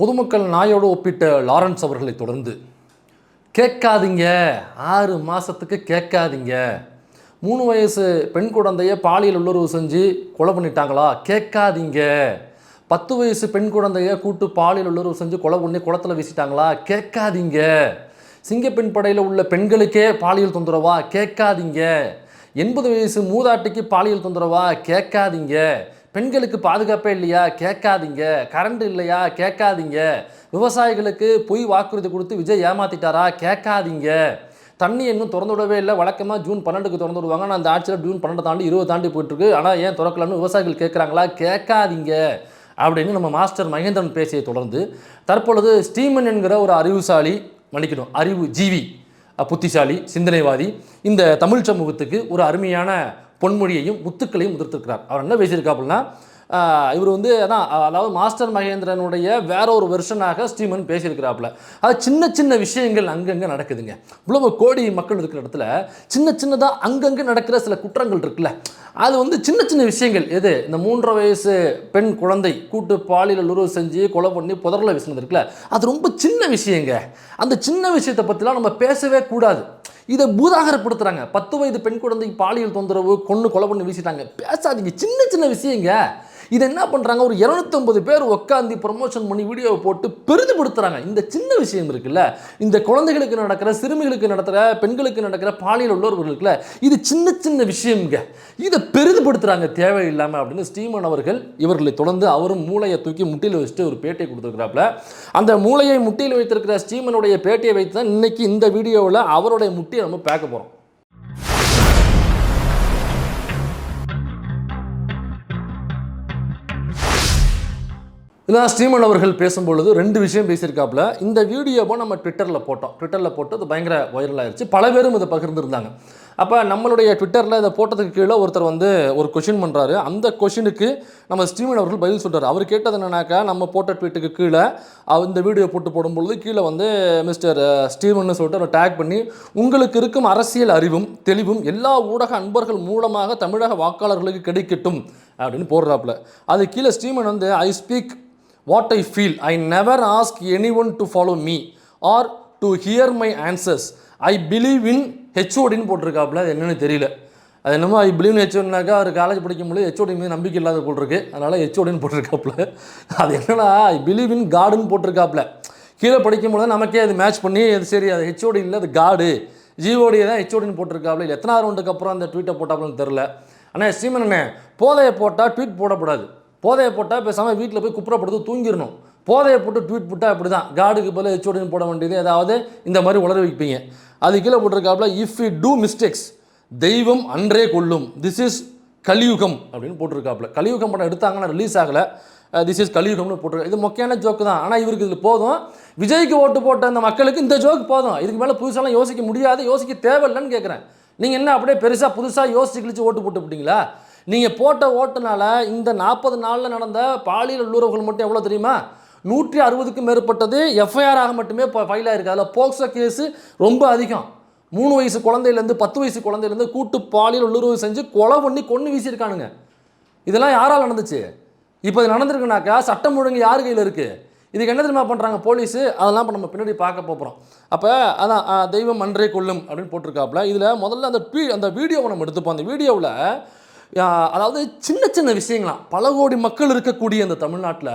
பொதுமக்கள் நாயோடு ஒப்பிட்ட லாரன்ஸ் அவர்களை தொடர்ந்து கேட்காதீங்க, 6 மாதத்துக்கு கேட்காதீங்க, 3 வயசு பெண் குழந்தைய பாலியல் உள்ளுறவு செஞ்சு கொலை பண்ணிட்டாங்களா கேட்காதீங்க, 10 வயசு பெண் குழந்தைய கூட்டு பாலியல் உள்ளுறவு செஞ்சு கொலை பண்ணி குளத்தில் வீசிட்டாங்களா கேட்காதீங்க, சிங்கப்பெண் படையில் உள்ள பெண்களுக்கே பாலியல் தொந்தரவா கேட்காதீங்க, 80 வயசு மூதாட்டிக்கு பாலியல் தொந்தரவா கேட்காதீங்க, பெண்களுக்கு பாதுகாப்பே இல்லையா கேட்காதீங்க, கரண்ட் இல்லையா கேட்காதீங்க, விவசாயிகளுக்கு பொய் வாக்குறுதி கொடுத்து விஜய் ஏமாத்திட்டாரா கேட்காதீங்க, தண்ணி இன்னும் திறந்து விடவே இல்லை, வழக்கமாக ஜூன் 12க்கு திறந்து விடுவாங்க, ஆனால் அந்த ஆட்சியில் ஜூன் 12 தாண்டி 20 தாண்டி போயிட்டுருக்கு, ஆனால் ஏன் திறக்கலன்னு விவசாயிகள் கேட்குறாங்களா கேட்காதீங்க அப்படின்னு நம்ம மாஸ்டர் மகேந்திரன் பேசியை தொடர்ந்து தற்பொழுது ஸ்டீமன் என்கிற ஒரு அறிவு ஜீவி, புத்திசாலி, சிந்தனைவாதி இந்த தமிழ் சமூகத்துக்கு ஒரு அருமையான பொன்மொழியையும் முத்துக்களையும் உதிர்த்திருக்கிறார். அவர் என்ன பேசியிருக்காப்புனா, இவர் அதாவது மாஸ்டர் மகேந்திரனுடைய வேற ஒரு வெர்ஷனாக ஸ்டீமன் பேசியிருக்கிறாப்புல. அது சின்ன சின்ன விஷயங்கள் அங்கங்கே நடக்குதுங்க. இவ்வளவு கோடி மக்கள் இருக்கிற இடத்துல சின்னதாக அங்கங்கே நடக்கிற சில குற்றங்கள் இருக்குல்ல, அது சின்ன சின்ன விஷயங்கள். எது இந்த 3.5 வயசு பெண் குழந்தை கூட்டு பாலியல் உறவு செஞ்சு கொலை பண்ணி புதரில் வீசினது இருக்குல்ல, அது ரொம்ப சின்ன விஷயங்க. அந்த சின்ன விஷயத்தை பற்றிலாம் நம்ம பேசவே கூடாது. இதை பூதாகரப்படுத்துகிறாங்க. 10 வயது பெண் குழந்தைக்கு பாலியல் தொந்தரவு கொலை பண்ணி வீசிட்டாங்க, பேசாதீங்க, சின்ன சின்ன விஷயங்க. இதை என்ன பண்ணுறாங்க, ஒரு 250 பேர் உட்காந்து ப்ரமோஷன் பண்ணி வீடியோவை போட்டு பெரிதுபடுத்துகிறாங்க. இந்த சின்ன விஷயம் இருக்குல்ல, இந்த குழந்தைகளுக்கு நடக்கிற, சிறுமிகளுக்கு நடக்கிற, பெண்களுக்கு நடக்கிற பாலியல் உள்ளவர்கள் இருக்குல்ல, இது சின்ன சின்ன விஷயங்க, இதை பெரிதுபடுத்துகிறாங்க தேவையில்லாமல் அப்படின்னு ஸ்டீமன் அவர்கள் இவர்களை தொடர்ந்து அவரும் மூளையை தூக்கி முட்டியில் வச்சுட்டு ஒரு பேட்டியை கொடுத்துருக்கிறாப்புல. அந்த மூளையை முட்டியில் வைத்திருக்கிற ஸ்டீமனுடைய பேட்டியை வைத்து தான் இன்னைக்கு இந்த வீடியோவில் அவருடைய முட்டியை நம்ம பார்க்க போகிறோம். இதான் ஸ்டீமன் அவர்கள் பேசும்பொழுது 2 விஷயம் பேசியிருக்காப்புல. இந்த வீடியோவை நம்ம ட்விட்டரில் போட்டு அது பயங்கர வைரல் ஆயிடுச்சு. பல பேரும் இதை பகிர்ந்துருந்தாங்க. அப்போ நம்மளுடைய ட்விட்டரில் இதை போட்டதுக்கு கீழே ஒருத்தர் ஒரு கொஷின் பண்ணுறாரு. அந்த கொஷினுக்கு நம்ம ஸ்டீமன் அவர்கள் பதில் சொல்கிறார். அவர் கேட்டது என்னன்னாக்கா, நம்ம போட்ட ட்வீட்டுக்கு கீழே இந்த வீடியோ போடும்பொழுது கீழே மிஸ்டர் ஸ்டீவன் சொல்லிட்டு அவர் டேக் பண்ணி, உங்களுக்கு இருக்கும் அரசியல் அறிவும் தெளிவும் எல்லா ஊடக அன்பர்கள் மூலமாக தமிழக வாக்காளர்களுக்கு கிடைக்கட்டும் அப்படின்னு போடுறாப்புல. அது கீழே statement I speak what I feel, I never ask anyone to follow me or to hear my answers, I believe in ஹெச்ஓடின்னு போட்டிருக்காப்புல. அது என்னென்னு தெரியல. அது என்னமோ ஐ பிலீவ் இன் ஹெச்ஓடினாக்கா அவர் காலேஜ் படிக்கும்போது ஹெச்ஓடி மீது நம்பிக்கை இல்லாத போட்டிருக்கு, அதனால் ஹெச்ஓடின்னு போட்டிருக்காப்புல. அது என்னன்னா ஐ பிலீவ் இன் காடுன்னு போட்டிருக்காப்புல. கீழே படிக்கும்போது நமக்கே அது மேட்ச் பண்ணி அது சரி, அது ஹெச்ஓடி இல்லை, அது காடு, ஜிஓடியை தான் ஹெச்ஓடின்னு போட்டிருக்காப்புல. இல்லை எத்தனை ரவுண்டுக்கு அப்புறம் அந்த ட்வீட்டை போட்டாப்புலன்னு தெரில. ஆனால் ஸ்டீமன் அண்ணே, போதையை போட்டால் ட்வீட் போடக்கூடாது, போதையை போட்டால் பேசாமல் வீட்டில் போய் குப்புறப்படுத்து தூங்கிடணும், போதையை போட்டு ட்வீட் போட்டால் அப்படி தான், காடுக்கு போல ஹெச்ஓடின்னு போட வேண்டியது ஏதாவது இந்த மாதிரி உளர வைப்பீங்க. அது கீழே போட்டிருக்காப்புல, இஃப் யூ டூ மிஸ்டேக்ஸ் தெய்வம் அன்றே கொல்லும், திஸ் இஸ் கலியுகம் அப்படின்னு போட்டிருக்காப்புல. கலியுகம் படம் எடுத்தாங்கன்னா ரிலீஸ் ஆகலை, திஸ் இஸ் கலியுகம்னு போட்டிருக்காங்க. இது மொக்கையான ஜோக்கு தான், ஆனால் இவருக்கு இதில் போதும். விஜய்க்கு ஓட்டு போட்ட அந்த மக்களுக்கு இந்த ஜோக்கு போதும், இதுக்கு மேலே புதுசாலாம் யோசிக்க முடியாது, யோசிக்க தேவையில்லைன்னு கேட்குறேன். நீங்கள் என்ன அப்படியே பெருசாக புதுசாக யோசிச்சு கிழிச்சு ஓட்டு போட்டு விட்டீங்களா? நீங்கள் போட்ட ஓட்டுனால இந்த 40 நாளில் நடந்த பாலியல் உள்ளுறவுகள் மட்டும் எவ்வளோ தெரியுமா? 160க்கும் மேற்பட்டது எஃப்ஐஆராக மட்டுமே ஃபைல் ஆகிருக்கு. அதில் போக்சோ கேஸு ரொம்ப அதிகம். 3 வயசு குழந்தையிலேருந்து 10 வயசு குழந்தையிலேருந்து கூட்டு பாலியல் உள்ளுறவு செஞ்சு கொலை பண்ணி கொன்று வீசியிருக்கானுங்க. இதெல்லாம் யாரால் நடந்துச்சு? இப்போ இது நடந்திருக்குனாக்கா சட்டம் ஒழுங்கு யார் கையில் இருக்குது? இதுக்கு என்ன தெரியுமா பண்ணுறாங்க போலீஸு? அதெல்லாம் இப்போ நம்ம பின்னாடி பார்க்க போகிறோம். அப்போ அதான் தெய்வம் அன்றே கொல்லும் அப்படின்னு போட்டிருக்காப்புல. இதில் முதல்ல அந்த வீடியோவை நம்ம எடுத்துப்போம். அந்த வீடியோவில் அதாவது சின்ன சின்ன விஷயங்களாம், பல கோடி மக்கள் இருக்கக்கூடிய அந்த தமிழ்நாட்டில்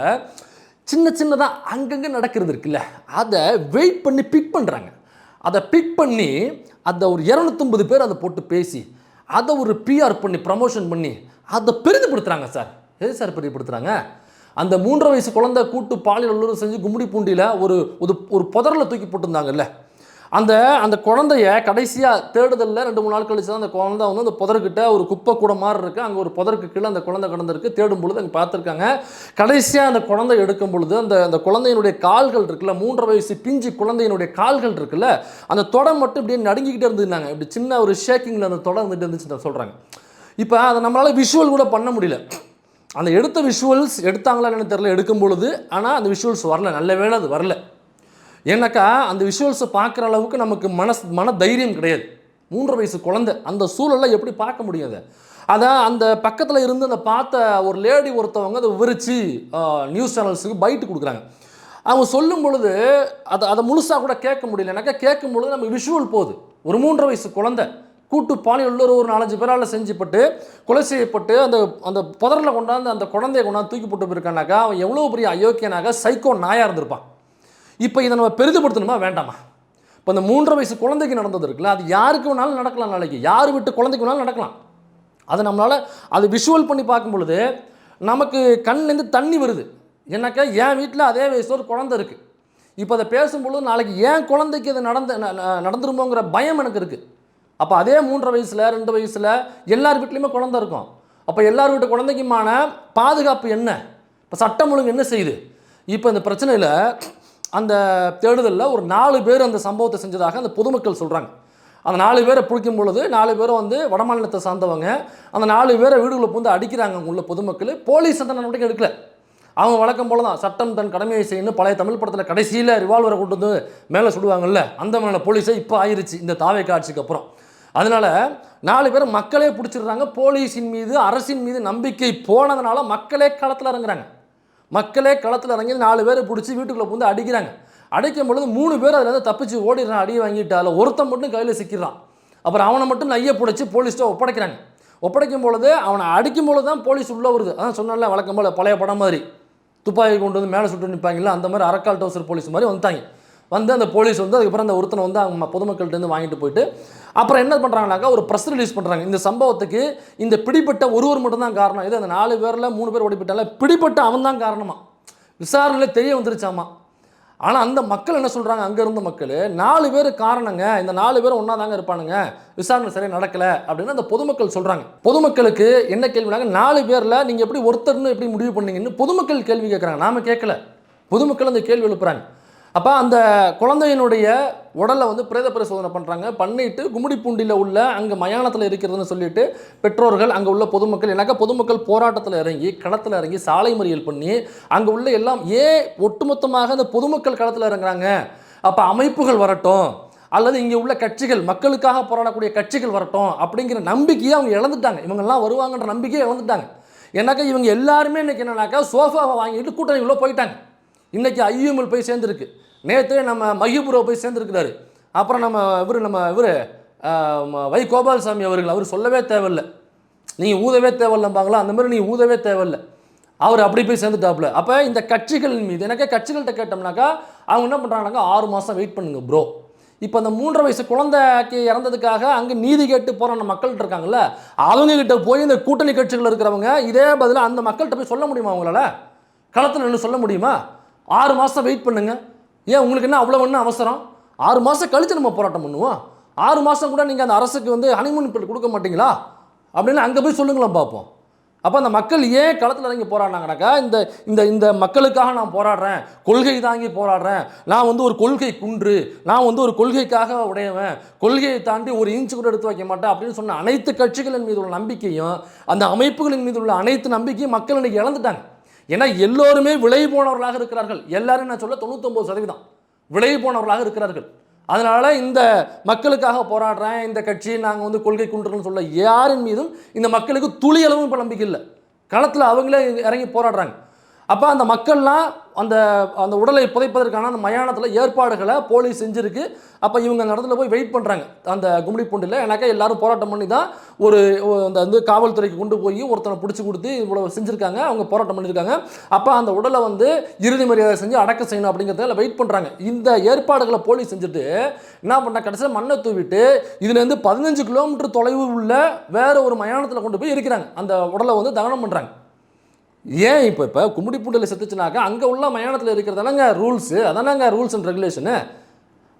சின்னதாக அங்கங்கே நடக்கிறது இருக்குல்ல, அதை வெயிட் பண்ணி பிக் பண்ணுறாங்க. அதை பிக் பண்ணி அதை ஒரு 250 பேர் அதை போட்டு பேசி அதை ஒரு பிஆர் பண்ணி ப்ரமோஷன் பண்ணி அதை பெரிதுபடுத்துகிறாங்க. சார் எது சார் பெரிதுபடுத்துகிறாங்க? அந்த 3.5 வயசு குழந்தை கூட்டு பாலியல் உள்ளுறவு செஞ்சு கும்மிடி பூண்டியில் ஒரு புதரில் தூக்கி போட்டிருந்தாங்கல்ல, அந்த குழந்தைய கடைசியாக தேடுதலில் 2-3 நாள் கழிச்சு தான் அந்த குழந்தை அந்த புதர்கிட்ட ஒரு குப்பை கூட மாதிரி இருக்குது, அங்கே ஒரு புதருக்கு கீழே அந்த குழந்தை கிடந்திருக்கு. தேடும் பொழுது அங்கே பார்த்துருக்காங்க. கடைசியாக அந்த குழந்தை எடுக்கும் பொழுது அந்த குழந்தையினுடைய கால்கள் இருக்குல்ல, 3.5 வயசு பிஞ்சு குழந்தையினுடைய கால்கள் இருக்குல்ல, அந்த தொடை மட்டும் இப்படியே நடுங்கிக்கிட்டே இருந்துருந்தாங்க. இப்படி சின்ன ஒரு ஷேக்கிங்கில் அந்த தொடை இருந்துட்டு இருந்துச்சு சொல்கிறாங்க. இப்போ அதை நம்மளால் விஷுவல் கூட பண்ண முடியல. அந்த எடுத்த விஷுவல்ஸ் எடுத்தாங்களா என்னன்னு தெரியல எடுக்கும் பொழுது, ஆனால் அந்த விஷுவல்ஸ் வரல. நல்ல வேளை அது வரல. ஏன்னாக்கா அந்த விஷுவல்ஸை பார்க்குற அளவுக்கு நமக்கு மன தைரியம் கிடையாது. 3.5 வயசு குழந்தை அந்த சூழலில் எப்படி பார்க்க முடியாது? அதான் அந்த பக்கத்தில் இருந்து அந்த பார்த்த ஒரு லேடி ஒருத்தவங்க அதை விவரித்து நியூஸ் சேனல்ஸுக்கு பைட்டு கொடுக்குறாங்க. அவங்க சொல்லும் பொழுது அதை முழுசாக கூட கேட்க முடியல. எனக்கு கேட்கும் பொழுது நம்ம விஷுவல் போகுது. ஒரு 3.5 வயசு குழந்தை கூட்டு பாலியல் ஒரு 4-5 பேரால் செஞ்சுப்பட்டு கொலை செய்யப்பட்டு அந்த அந்த புதரில் கொண்டாந்து அந்த குழந்தைய கொண்டாந்து தூக்கி போட்டு போயிருக்கானாக்கா அவன் எவ்வளோ பெரிய அயோக்கியனாக சைக்கோ நாயாக இருந்திருப்பான். இப்போ இதை நம்ம பெரிதுபடுத்தணுமா வேண்டாமா? இப்போ அந்த 3.5 வயசு குழந்தைக்கு நடந்தது இருக்குல்ல, அது யாருக்கு வேணாலும் நடக்கலாம். நாளைக்கு யார் விட்டு குழந்தைக்கு வேணாலும் நடக்கலாம். அதை நம்மளால் அது விஷுவல் பண்ணி பார்க்கும் பொழுது நமக்கு கண்லேருந்து தண்ணி வருது. ஏன்னாக்கா என் வீட்டில் அதே வயசில் ஒரு குழந்தை இருக்குது. இப்போ அதை பேசும்பொழுது நாளைக்கு ஏன் குழந்தைக்கு அது நடந்துருமோங்கிற பயம் எனக்கு இருக்குது. அப்போ அதே 3.5 வயசில் 2 வயசில் எல்லார் வீட்லேயுமே குழந்தை இருக்கும். அப்போ எல்லார் வீட்டு குழந்தைக்குமான பாதுகாப்பு என்ன? இப்போ சட்டம் ஒழுங்கு என்ன செய்யுது? இப்போ இந்த பிரச்சனையில் அந்த தேடுதலில் ஒரு 4 பேர் அந்த சம்பவத்தை செஞ்சதாக அந்த பொதுமக்கள் சொல்கிறாங்க. அந்த 4 பேரை பிடிக்கும் பொழுது 4 பேரும் வந்து வடமாநிலத்தை சார்ந்தவங்க. அந்த 4 பேரை வீடுகளை புந்து அடிக்கிறாங்க உள்ள பொதுமக்கள். போலீஸ் அந்த நடவடிக்கை எடுக்கல. அவங்க வழக்கம் போல தான் சட்டம் தன் கடமையை செய்யணும். பழைய தமிழ் படத்தில் கடைசியில் ரிவால்வரை கொண்டு வந்து மேலே சுடுவாங்கல்ல, அந்த மேலே போலீஸே இப்போ ஆயிடுச்சு இந்த தாவேக்கா ஆட்சிக்கு அப்புறம். அதனால் 4 பேர் மக்களே பிடிச்சிடுறாங்க. போலீஸின் மீது அரசின் மீது நம்பிக்கை போனதுனால மக்களே களத்தில் இறங்குறாங்க. மக்களே களத்தில் இறங்கி 4 பேரை பிடிச்சி வீட்டுக்குள்ளே புந்து அடிக்கிறாங்க. அடிக்கும் பொழுது 3 பேர் அதில் வந்து தப்பிச்சு ஓடிடுறான். அடி வாங்கிட்டால ஒருத்தன் மட்டும் கையில் சிக்கிறான். அப்புறம் அவனை மட்டும் நையை பிடிச்சி போலீஸ்கிட்ட ஒப்படைக்கிறாங்க. ஒப்படைக்கும் பொழுது அவனை அடிக்கும் பொழுது தான் போலீஸ் உள்ளே வருது. அதான் சொன்னால வழக்கம் போல் பழைய படம் மாதிரி துப்பாக்கி கொண்டு வந்து மேலே சுட்டு நிற்பாங்கல்ல, அந்த மாதிரி அரக்கால் டவுசர் போலீஸ் மாதிரி வந்துட்டாங்க. வந்து அந்த போலீஸ் வந்து அதுக்கப்புறம் அந்த ஒருத்தனை வந்து அவங்க பொதுமக்கள்கிட்ட வாங்கிட்டு போயிட்டு அப்புறம் என்ன பண்ணுறாங்கனாக்கா ஒரு ப்ரெஸ் ரிலீஸ் பண்ணுறாங்க. இந்த சம்பவத்துக்கு இந்த பிடிப்பட்ட ஒருவர் மட்டும்தான் காரணம். இது அந்த 4 பேரில் 3 பேர் ஓடிப்பட்டால பிடிப்பட்ட அவன் தான் காரணமா விசாரணையில் தெரிய வந்துருச்சாமா. ஆனால் அந்த மக்கள் என்ன சொல்கிறாங்க, அங்கே இருந்த மக்கள் 4 பேர் காரணங்க, இந்த 4 பேர் ஒன்றா தாங்க இருப்பானுங்க, விசாரணை சரியாக நடக்கலை அப்படின்னு அந்த பொதுமக்கள் சொல்கிறாங்க. பொதுமக்களுக்கு என்ன கேள்வினாங்க, 4 பேரில் நீங்கள் எப்படி ஒருத்தர்னு எப்படி முடிவு பண்ணீங்கன்னு பொதுமக்கள் கேள்வி கேட்குறாங்க. நாம் கேட்கல, பொதுமக்கள் அந்த கேள்வி எழுப்புறாங்க. அப்போ அந்த குழந்தையினுடைய உடலை வந்து பிரேத பரிசோதனை பண்ணுறாங்க. பண்ணிட்டு கும்மிடிப்பூண்டியில் உள்ள அங்கே மயானத்தில் இருக்கிறதுன்னு சொல்லிட்டு பெற்றோர்கள் அங்கே உள்ள பொதுமக்கள் எனக்கா பொதுமக்கள் போராட்டத்தில் இறங்கி களத்தில் இறங்கி சாலை மறியல் பண்ணி அங்கே உள்ள எல்லாம் ஒட்டுமொத்தமாக அந்த பொதுமக்கள் களத்தில் இறங்குறாங்க. அப்போ அமைப்புகள் வரட்டும் அல்லது இங்கே உள்ள கட்சிகள் மக்களுக்காக போராடக்கூடிய கட்சிகள் வரட்டும் அப்படிங்கிற நம்பிக்கையை அவங்க இழந்துட்டாங்க. இவங்கெல்லாம் வருவாங்கன்ற நம்பிக்கையை இழந்துட்டாங்க. ஏன்னாக்கா இவங்க எல்லாருமே இன்றைக்கி என்னன்னாக்கா சோஃபாவை வாங்கிட்டு கூட்டணிக்குள்ளே போயிட்டாங்க. இன்றைக்கி ஐயூஎம்எல் போய் சேர்ந்துருக்கு. நேற்று நம்ம மஹிபுரோ போய் சேர்ந்துருக்கிறாரு. அப்புறம் இவர் வை கோபால்சாமி அவர்கள் அவர் சொல்லவே தேவையில்லை, நீங்கள் ஊதவே தேவையில்லைம்பாங்களா, அந்த மாதிரி நீங்கள் ஊதவே தேவையில்லை, அவர் அப்படி போய் சேர்ந்துட்டாப்புல. அப்போ இந்த கட்சிகளின் மீது எனக்கு கட்சிகள்கிட்ட கேட்டோம்னாக்கா அவங்க என்ன பண்ணுறாங்கனாக்கா 6 மாதம் வெயிட் பண்ணுங்க ப்ரோ. இப்போ அந்த 3.5 வயசு குழந்தைக்கு இறந்ததுக்காக அங்கே நீதி கேட்டு போகிற மக்கள்கிட்ட இருக்காங்கல்ல, அவங்ககிட்ட போய் இந்த கூட்டணி கட்சிகள் இருக்கிறவங்க இதே பதிலாக அந்த மக்கள்கிட்ட போய் சொல்ல முடியுமா? அவங்களால களத்தில் நின்று சொல்ல முடியுமா? 6 மாதம் வெயிட் பண்ணுங்க. ஏன் உங்களுக்கு என்ன அவ்வளோ ஒன்றும் அவசரம்? 6 மாதம் கழித்து நம்ம போராட்டம் பண்ணுவோம். 6 மாதம் கூட நீங்கள் அந்த அரசுக்கு வந்து ஹனிமூன் பீரியட் கொடுக்க மாட்டீங்களா அப்படின்னு அங்கே போய் சொல்லுங்களேன் பார்ப்போம். அப்போ அந்த மக்கள் ஏன் களத்தில் இறங்கி போராடினாங்கனாக்கா இந்த இந்த இந்த மக்களுக்காக நான் போராடுறேன், கொள்கை தாங்கி போராடுறேன், நான் வந்து ஒரு கொள்கை குன்று, நான் வந்து ஒரு கொள்கைக்காக உடையவன், கொள்கையை தாண்டி ஒரு இன்ச்சு கூட எடுத்து வைக்க மாட்டேன் அப்படின்னு சொன்ன அனைத்து கட்சிகளின் மீது உள்ள நம்பிக்கையும் அந்த அமைப்புகளின் மீது உள்ள அனைத்து நம்பிக்கையும் மக்கள் இன்றைக்கி இழந்துட்டாங்க. ஏன்னா எல்லோருமே விலை போனவர்களாக இருக்கிறார்கள். எல்லாரும் நான் சொல்ல 99% விலை போனவர்களாக இருக்கிறார்கள். அதனால் இந்த மக்களுக்காக போராடுறேன், இந்த கட்சி நாங்கள் வந்து கொள்கை குன்றுன்னு சொல்ல யாரின் மீதும் இந்த மக்களுக்கு துளி அளவும் இப்போ நம்பிக்கை இல்லை. களத்தில் அவங்களே இறங்கி போராடுறாங்க. அப்போ அந்த மக்கள்லாம் அந்த அந்த உடலை புதைப்பதற்கான அந்த மயானத்தில் ஏற்பாடுகளை போலீஸ் செஞ்சுருக்கு. அப்போ இவங்க அந்த இடத்துல போய் வெயிட் பண்ணுறாங்க அந்த கும்மிடிப்பூண்டியில். எனக்கா எல்லாரும் போராட்டம் பண்ணி தான் ஒரு அந்த வந்து காவல்துறைக்கு கொண்டு போய் ஒருத்தனை பிடிச்சி கொடுத்து இவ்வளோ செஞ்சுருக்காங்க, அவங்க போராட்டம் பண்ணியிருக்காங்க. அப்போ அந்த உடலை வந்து இறுதி மரியாதை செஞ்சு அடக்க செய்யணும் அப்படிங்கிறதுல வெயிட் பண்ணுறாங்க. இந்த ஏற்பாடுகளை போலீஸ் செஞ்சுட்டு என்ன பண்ணால் கடைசியில் மண்ணை தூவிட்டு இதுலேருந்து 15 கிலோமீட்டர் தொலைவு உள்ள வேற ஒரு மயானத்தில் கொண்டு போய் இருக்கிறாங்க. அந்த உடலை வந்து தகனம் பண்ணுறாங்க. ஏன் இப்போ கும்மிடிப்பூண்டியில் செத்துச்சுனாக்கா அங்கே உள்ள மயானத்தில் இருக்கிறதானங்க ரூல்ஸு, அதானங்க ரூல்ஸ் அண்ட் ரெகுலேஷனு.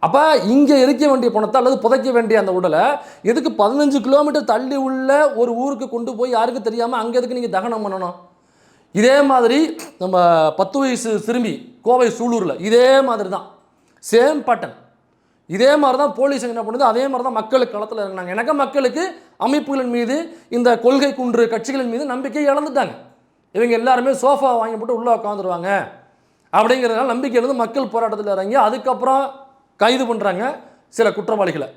அப்போ இங்கே எரிக்க வேண்டிய பணத்தை அல்லது புதைக்க வேண்டிய அந்த உடலை எதுக்கு 15 கிலோமீட்டர் தள்ளி உள்ள ஒரு ஊருக்கு கொண்டு போய் யாருக்கும் தெரியாமல் அங்கே எதுக்கு நீங்கள் தகனம் பண்ணணும்? இதே மாதிரி நம்ம 10 வயசு சிறுமி கோவை சூலூரில் இதே மாதிரி தான் சேம் பேட்டர்ன். இதே மாதிரி தான் போலீஸ் என்ன பண்ணுது, அதே மாதிரி தான் மக்களுக்கு களத்தில் இறங்கினாங்க. எனக்கு மக்களுக்கு அமைப்புகளின் மீது இந்த கொள்கை குன்று கட்சிகளின் மீது நம்பிக்கை இழந்துட்டாங்க. இவங்க எல்லாருமே சோஃபா வாங்கி போட்டு உள்ளே உட்காந்துருவாங்க அப்படிங்கிறதுனால நம்பிக்கை இருந்து மக்கள் போராட்டத்தில் இறங்கி அதுக்கப்புறம் கைது பண்ணுறாங்க சில குற்றவாளிகளை.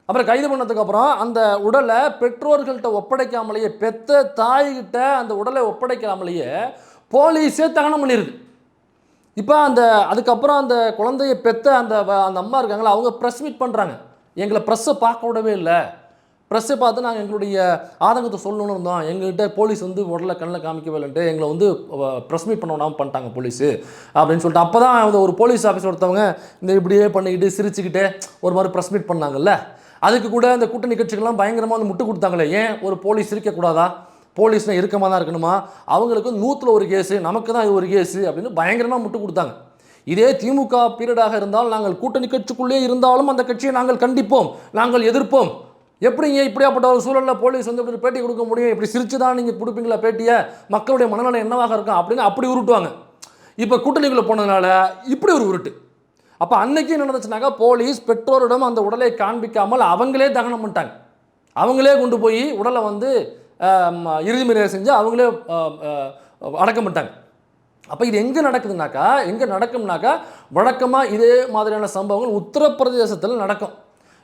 அப்புறம் கைது பண்ணதுக்கப்புறம் அந்த உடலை பெற்றோர்கள்ட்ட ஒப்படைக்காமலேயே, பெத்த தாய்கிட்ட அந்த உடலை ஒப்படைக்காமலேயே போலீஸே தகனம் பண்ணிடுது. இப்போ அதுக்கப்புறம் அந்த குழந்தையை பெற்ற அந்த அம்மா இருக்காங்களா, அவங்க ப்ரெஸ் மீட் பண்ணுறாங்க. எங்களை ப்ரெஸ்ஸை பார்க்க விடவே இல்லை, ப்ரெஸ்ஸை பார்த்து நாங்கள் எங்களுடைய ஆதங்கத்தை சொல்லணும்னு இருந்தோம், எங்கள்கிட்ட போலீஸ் வந்து உடலை கண்ணில் காமிக்கவே இல்லைன்ட்டு எங்களை வந்து ப்ரெஸ் மீட் பண்ண விடாமல் பண்ணிட்டாங்க போலீஸு அப்படின்னு சொல்லிட்டு. அப்போ தான் ஒரு போலீஸ் ஆஃபீஸர் ஒருத்தவங்க இந்த இப்படியே பண்ணிக்கிட்டு சிரிச்சுக்கிட்டே ஒரு மாதிரி ப்ரெஸ் மீட் பண்ணாங்கல்ல, அதுக்கு கூட அந்த கூட்டணி கட்சிகள்லாம் பயங்கரமாக வந்து முட்டு கொடுத்தாங்களே, ஏன் ஒரு போலீஸ் இருக்கக்கூடாதா, போலீஸ்னால் இருக்கமாக தான் இருக்கணுமா, அவங்களுக்கு 100ல் ஒரு கேஸு, நமக்கு தான் இது ஒரு கேஸு அப்படின்னு பயங்கரமாக முட்டு கொடுத்தாங்க. இதே திமுக பீரியடாக இருந்தால் நாங்கள் கூட்டணி கட்சிக்குள்ளே இருந்தாலும் அந்த கட்சியை நாங்கள் கண்டிப்போம், நாங்கள் எதிர்ப்போம். எப்படிங்க இப்படியாப்பட்ட ஒரு சூழலில் போலீஸ் வந்து இப்படி பேட்டி கொடுக்க முடியும், இப்படி சிரிச்சு தான் நீங்கள் கொடுப்பீங்களா பேட்டியை, மக்களுடைய மனநலை என்னவாக இருக்கும் அப்படின்னு அப்படி உருட்டுவாங்க. இப்போ கூட்டணிக்குள்ளே போனதுனால இப்படி ஒரு உருட்டு. அப்போ அன்னைக்கு என்ன நடந்துச்சுனாக்கா, போலீஸ் பெற்றோரிடம் அந்த உடலை காண்பிக்காமல் அவங்களே தகனம் பண்ணிட்டாங்க, அவங்களே கொண்டு போய் உடலை வந்து இறுதி மரியாதை செஞ்சு அவங்களே அடக்கம் பண்ணிட்டாங்க. அப்போ இது எங்கே நடக்கும்னாக்கா வழக்கமாக இதே மாதிரியான சம்பவங்கள் உத்தரப்பிரதேசத்தில் நடக்கும்,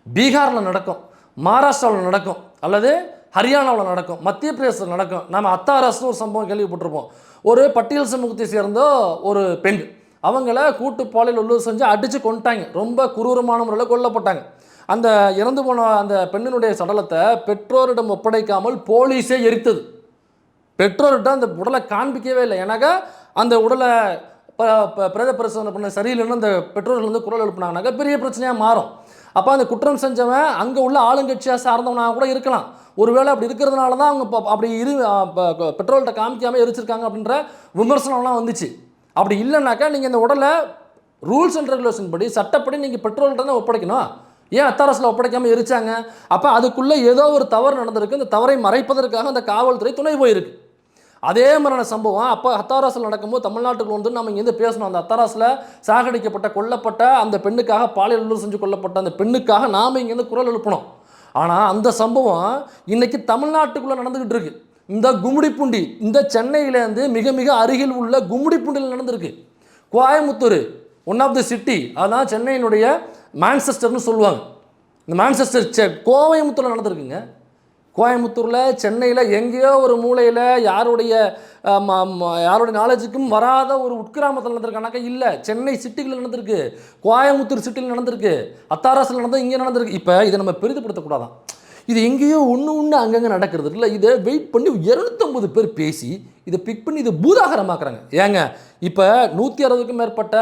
பீகாரில் நடக்கும், மகாராஷ்டிராவில் நடக்கும், அல்லது ஹரியானாவில் நடக்கும், மத்திய பிரதேசத்தில் நடக்கும். நம்ம அத்தாரஸ்னு ஒரு சம்பவம் கேள்விப்பட்டிருப்போம். ஒரு பட்டியல் சமூகத்தை சேர்ந்த ஒரு பெண், அவங்கள கூட்டு பாலியல் வல்லுறவு செஞ்சு அடித்து கொண்டுட்டாங்க, ரொம்ப குரூரமான முறையில் கொல்லப்பட்டாங்க. அந்த இறந்து போன அந்த பெண்ணினுடைய சடலத்தை பெற்றோரிடம் ஒப்படைக்காமல் போலீஸே எரித்தது. பெற்றோர்கிட்ட அந்த உடலை காண்பிக்கவே இல்லை, ஏன்னாக்கா அந்த உடலை பிரேத பரிசோதனை பண்ண சரியில்லைன்னு அந்த பெற்றோர்கள் வந்து குரல் எழுப்பினாங்கனாக்கா பெரிய பிரச்சனையாக மாறும். அப்போ அந்த குற்றம் செஞ்சவன் அங்கே உள்ள ஆளுங்கட்சியாக சார்ந்தவனாக கூட இருக்கலாம். ஒருவேளை அப்படி இருக்கிறதுனால தான் அவங்க அப்படி பெட்ரோல்கிட்ட காமிக்காமல் எரிச்சிருக்காங்க அப்படின்ற விமர்சனம்லாம் வந்துச்சு. அப்படி இல்லைனாக்கா நீங்கள் இந்த உடலை ரூல்ஸ் அண்ட் ரெகுலேஷன் படி சட்டப்படி நீங்கள் பெட்ரோல்கிட்ட தான் ஒப்படைக்கணும், ஏன் அத்தாரஸில் ஒப்படைக்காமல் எரிச்சாங்க? அப்போ அதுக்குள்ளே ஏதோ ஒரு தவறு நடந்திருக்கு, இந்த தவறை மறைப்பதற்காக அந்த காவல்துறை துணை போயிருக்கு. அதே மாதிரியான சம்பவம் அப்போ அத்தாராஸில் நடக்கும்போது தமிழ்நாட்டுக்கு வந்து நம்ம இங்கேருந்து பேசணும். அந்த அத்தாராஸில் சாகடிக்கப்பட்ட கொல்லப்பட்ட அந்த பெண்ணுக்காக, பாலியல் வல்லுறவு செஞ்சு கொல்லப்பட்ட அந்த பெண்ணுக்காக நாம் இங்கேருந்து குரல் எழுப்பணும். ஆனால் அந்த சம்பவம் இன்னைக்கு தமிழ்நாட்டுக்குள்ளே நடந்துக்கிட்டு இருக்கு. இந்த கும்மிடிப்பூண்டி, இந்த சென்னையிலேருந்து மிக மிக அருகில் உள்ள கும்மிடிப்பூண்டியில் நடந்திருக்கு. Coimbatore one of the city, அதான் சென்னையினுடைய மான்செஸ்டர்னு சொல்லுவாங்க. இந்த மான்செஸ்டர் கோயமுத்தூரில் நடந்திருக்குங்க. கோயமுத்தூரில், சென்னையில் எங்கேயோ ஒரு மூலையில் யாருடைய நாலேஜுக்கும் வராத ஒரு உட்கிராமத்தில் நடந்திருக்கானாக்கா இல்லை, சென்னை சிட்டிகளில் நடந்திருக்கு, கோயமுத்தூர் சிட்டியில் நடந்திருக்கு, அத்தாராஸில் நடந்தது, இங்கே நடந்திருக்கு. இப்போ இதை நம்ம பெரிதுபடுத்தக்கூடாதான், இது எங்கேயோ ஒன்று அங்கங்கே நடக்கிறது இல்லை. இதை வெயிட் பண்ணி 250 பேர் பேசி இதை பிக் பண்ணி இதை பூதாகரமாக்குறாங்க. ஏங்க இப்போ 160க்கும் மேற்பட்ட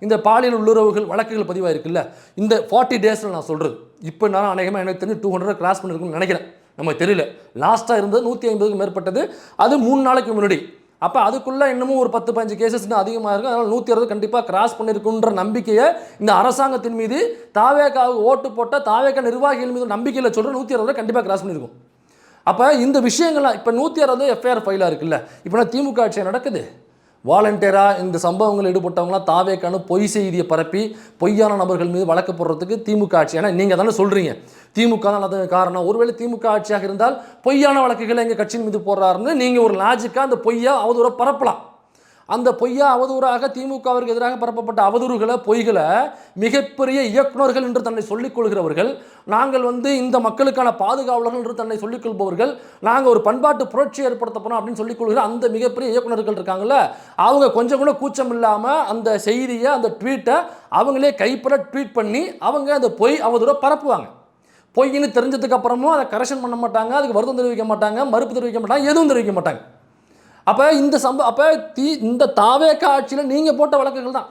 இந்த பாலியல் உள்ளுறவுகள் வழக்குகள் பதிவாயிருக்குல்ல, இந்த 40 டேஸில் நான் சொல்கிறது, இப்போ நான் அநேகமாக எனக்கு தெரிஞ்சு 200 கிராஸ் பண்ணியிருக்குன்னு நினைக்கிறேன், நமக்கு தெரியல. லாஸ்ட்டாக இருந்தது 150க்கும் மேற்பட்டது, அது 3 நாளைக்கு முன்னாடி. அப்போ அதுக்குள்ளே இன்னமும் ஒரு 10-15 கேசஸ் அதிகமாக இருக்கும். அதனால் 160 கண்டிப்பாக கிராஸ் பண்ணியிருக்குன்ற நம்பிக்கையை இந்த அரசாங்கத்தின் மீது தாவேக்காவுக்கு ஓட்டு போட்ட தாவேக்கா நிர்வாகிகள் மீது நம்பிக்கையில் சொல்கிற 160 கண்டிப்பாக கிராஸ் பண்ணியிருக்கும். அப்போ இந்த விஷயங்கள்லாம் இப்போ 160 எஃப்ஐஆர் ஃபைலாக இருக்குல்ல, இப்போ திமுக ஆட்சியாக நடக்குது. வாலண்டியராக இந்த சம்பவங்கள் ஈடுபட்டவங்களாம் தாவேக்கான பொய் செய்தியை பரப்பி பொய்யான நபர்கள் மீது வழக்கு போடுறதுக்கு திமுக ஆட்சி. ஏன்னா நீங்கள் தானே சொல்கிறீங்க திமுக தான் அது காரணம். ஒருவேளை திமுக ஆட்சியாக இருந்தால் பொய்யான வழக்குகளை எங்கள் கட்சியின் மீது போடுறாருன்னு நீங்கள் ஒரு லாஜிக்காக அந்த பொய்யா அவதூறை பரப்பலாம். அந்த பொய்யா அவதூறாக திமுகவிற்கு எதிராக பரப்பப்பட்ட அவதூறுகளை, பொய்களை மிகப்பெரிய இயக்குநர்கள் என்று தன்னை சொல்லிக் கொள்கிறவர்கள், நாங்கள் வந்து இந்த மக்களுக்கான பாதுகாவலர்கள் என்று தன்னை சொல்லிக் கொள்பவர்கள், நாங்கள் ஒரு பண்பாட்டு புரட்சி ஏற்படுத்த போகிறோம் அப்படின்னு சொல்லிக் கொள்கிற அந்த மிகப்பெரிய இயக்குநர்கள் இருக்காங்கல்ல, அவங்க கொஞ்சம் கூட கூச்சம் இல்லாமல் அந்த செய்தியை, அந்த ட்வீட்டை அவங்களே கைப்பட ட்வீட் பண்ணி அவங்க அந்த பொய் அவதூறை பரப்புவாங்க. பொய்ன்னு தெரிஞ்சதுக்கு அப்புறமும் அதை கரெக்ஷன் பண்ண மாட்டாங்க, அதுக்கு வருத்தம் தெரிவிக்க மாட்டாங்க, மறுப்பு தெரிவிக்க மாட்டாங்க, எதுவும் தெரிவிக்க மாட்டாங்க. அப்போ இந்த தாவேக்கா ஆட்சியில் நீங்கள் போட்ட வழக்குகள் தான்.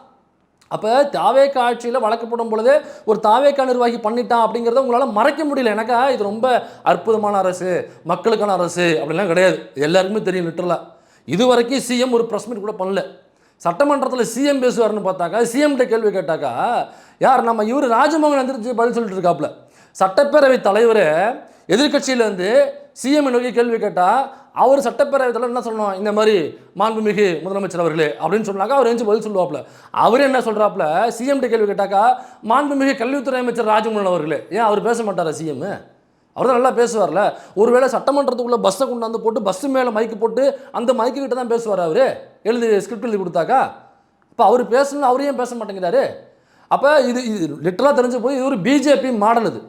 அப்போ தாவேக்கா ஆட்சியில் வழக்கு போடும் பொழுதே ஒரு தாவேக்கா நிர்வாகி பண்ணிட்டான் அப்படிங்கிறத உங்களால் மறைக்க முடியல. எனக்கா இது ரொம்ப அற்புதமான அரசு, மக்களுக்கான அரசு அப்படிலாம் கிடையாது, எல்லாருக்குமே தெரியும். லிட்டரலாக இது வரைக்கும் சிஎம் ஒரு ப்ரெஸ் மீட் கூட பண்ணல. சட்டமன்றத்தில் சிஎம் பேசுவார்னு பார்த்தாக்கா, சிஎம்கிட்ட கேள்வி கேட்டாக்கா யார் நம்ம இவர் ராஜமோகன் எந்திரிச்சு பதில் சொல்லிட்டு இருக்காப்புல. சட்டப்பேரவை தலைவர் எதிர்கட்சியிலேருந்து சிஎம் நோக்கி கேள்வி கேட்டால் அவர் சட்டப்பேரவை தலைவர் என்ன சொல்லணும், இந்த மாதிரி மாண்புமிகு முதலமைச்சர் அவர்களே அப்படின்னு சொன்னாக்கா அவர் எழுந்து பதில் சொல்லுவாப்புல. அவர் என்ன சொல்கிறாப்புல, சிஎம்கிட்ட கேள்வி கேட்டாக்கா மாண்புமிகு கல்வித்துறை அமைச்சர் ராஜமோகன் அவர்களே. ஏன் அவர் பேச மாட்டாரா சிஎம்? அவர் தான் நல்லா பேசுவார்ல. ஒருவேளை சட்டமன்றத்துக்குள்ளே பஸ்ஸை கொண்டாந்து போட்டு பஸ்ஸு மேலே மைக்கு போட்டு அந்த மைக்கு கிட்ட தான் பேசுவார் அவர், ஸ்கிரிப்ட் எழுதி கொடுத்தாக்கா. அப்போ அவர் பேசணும்னு அவரையும் பேச மாட்டேங்கிறாரு. அப்போ இது லிட்டரலாக தெரிஞ்சு போய் இது ஒரு பிஜேபி மாடல். இது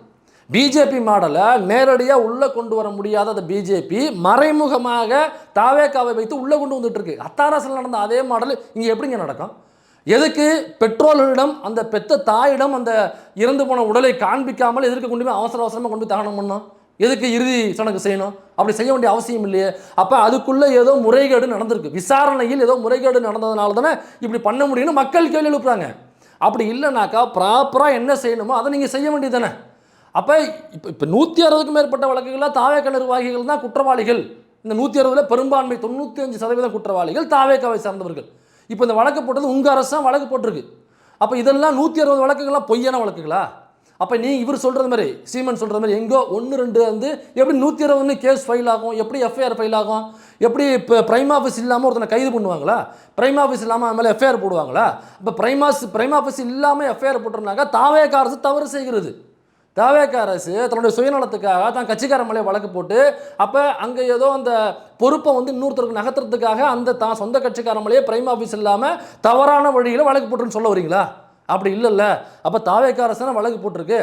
பிஜேபி மாடலை நேரடியாக உள்ளே கொண்டு வர முடியாத அந்த பிஜேபி மறைமுகமாக தாவேக்காவை வைத்து உள்ளே கொண்டு வந்துட்டு இருக்கு. அத்தாராசில் நடந்த அதே மாடல் இங்கே எப்படிங்க நடக்கும்? எதுக்கு பெற்றோர்களிடம் அந்த பெத்த தாயிடம் அந்த இறந்து போன உடலை காண்பிக்காமல் எதற்கு கொண்டு போய் அவசரமாக கொண்டு போய் தகனம் பண்ணோம்? எதுக்கு இறுதி சடங்கு செய்யணும்? அப்படி செய்ய வேண்டிய அவசியம் இல்லையே. அப்போ அதுக்குள்ளே ஏதோ முறைகேடு நடந்திருக்கு, விசாரணையில் ஏதோ முறைகேடு நடந்ததுனால தானே இப்படி பண்ண முடியும்னு மக்கள் கேள்வி எழுப்புறாங்க. அப்படி இல்லைனாக்கா ப்ராப்பராக என்ன செய்யணுமோ அதை நீங்கள் செய்ய வேண்டியது தானே. அப்போ இப்போ 160க்கும் மேற்பட்ட வழக்குகளில் தாவேக நிர்வாகிகள் தான் குற்றவாளிகள். இந்த 160 பெரும்பான்மை 95% குற்றவாளிகள் தாவேகாவை சார்ந்தவர்கள். இப்போ இந்த வழக்கு போட்டது உங்கள் அரசு தான் வழக்கு போட்டிருக்கு. அப்போ இதெல்லாம் 160 வழக்குகள்லாம் பொய்யான வழக்குகளா? அப்போ இவர் சொல்கிறது மாதிரி, சீமன் சொல்கிற மாதிரி எங்கோ 1-2 வந்து எப்படி 160 கேஸ் ஃபைல் ஆகும்? எப்படி எஃப்ஐஆர் ஃபைல் ஆகும்? எப்படி இப்போ பிரைம் ஆஃபீஸ் இல்லாமல் ஒருத்தனை கைது பண்ணுவாங்களா? பிரைம் ஆஃபீஸ் இல்லாமல் அது மேலே எஃப்ஐஆர் போடுவாங்களா? இப்போ பிரைம் ஆஃபீஸ் இல்லாமல் எஃப்ஐஆர் போட்டோம்னாக்கா தாவேக அரசு தவறு செய்கிறது. தாவேக அரசு தன்னுடைய சுயநலத்துக்காக தான் கட்சிக்கார மேலே வழக்கு போட்டு அப்போ அங்கே ஏதோ அந்த பொறுப்பை வந்து இன்னொருத்தருக்கு நகர்த்துறதுக்காக அந்த தான் சொந்த கட்சிக்கார மேலேயே பிரைம் ஆஃபீஸ் இல்லாமல் தவறான வழியில் வழக்கு போட்டுருன்னு சொல்ல வரீங்களா? அப்படி இல்லைல்ல. அப்போ தாவேக அரசு தான் வழக்கு போட்டிருக்கு.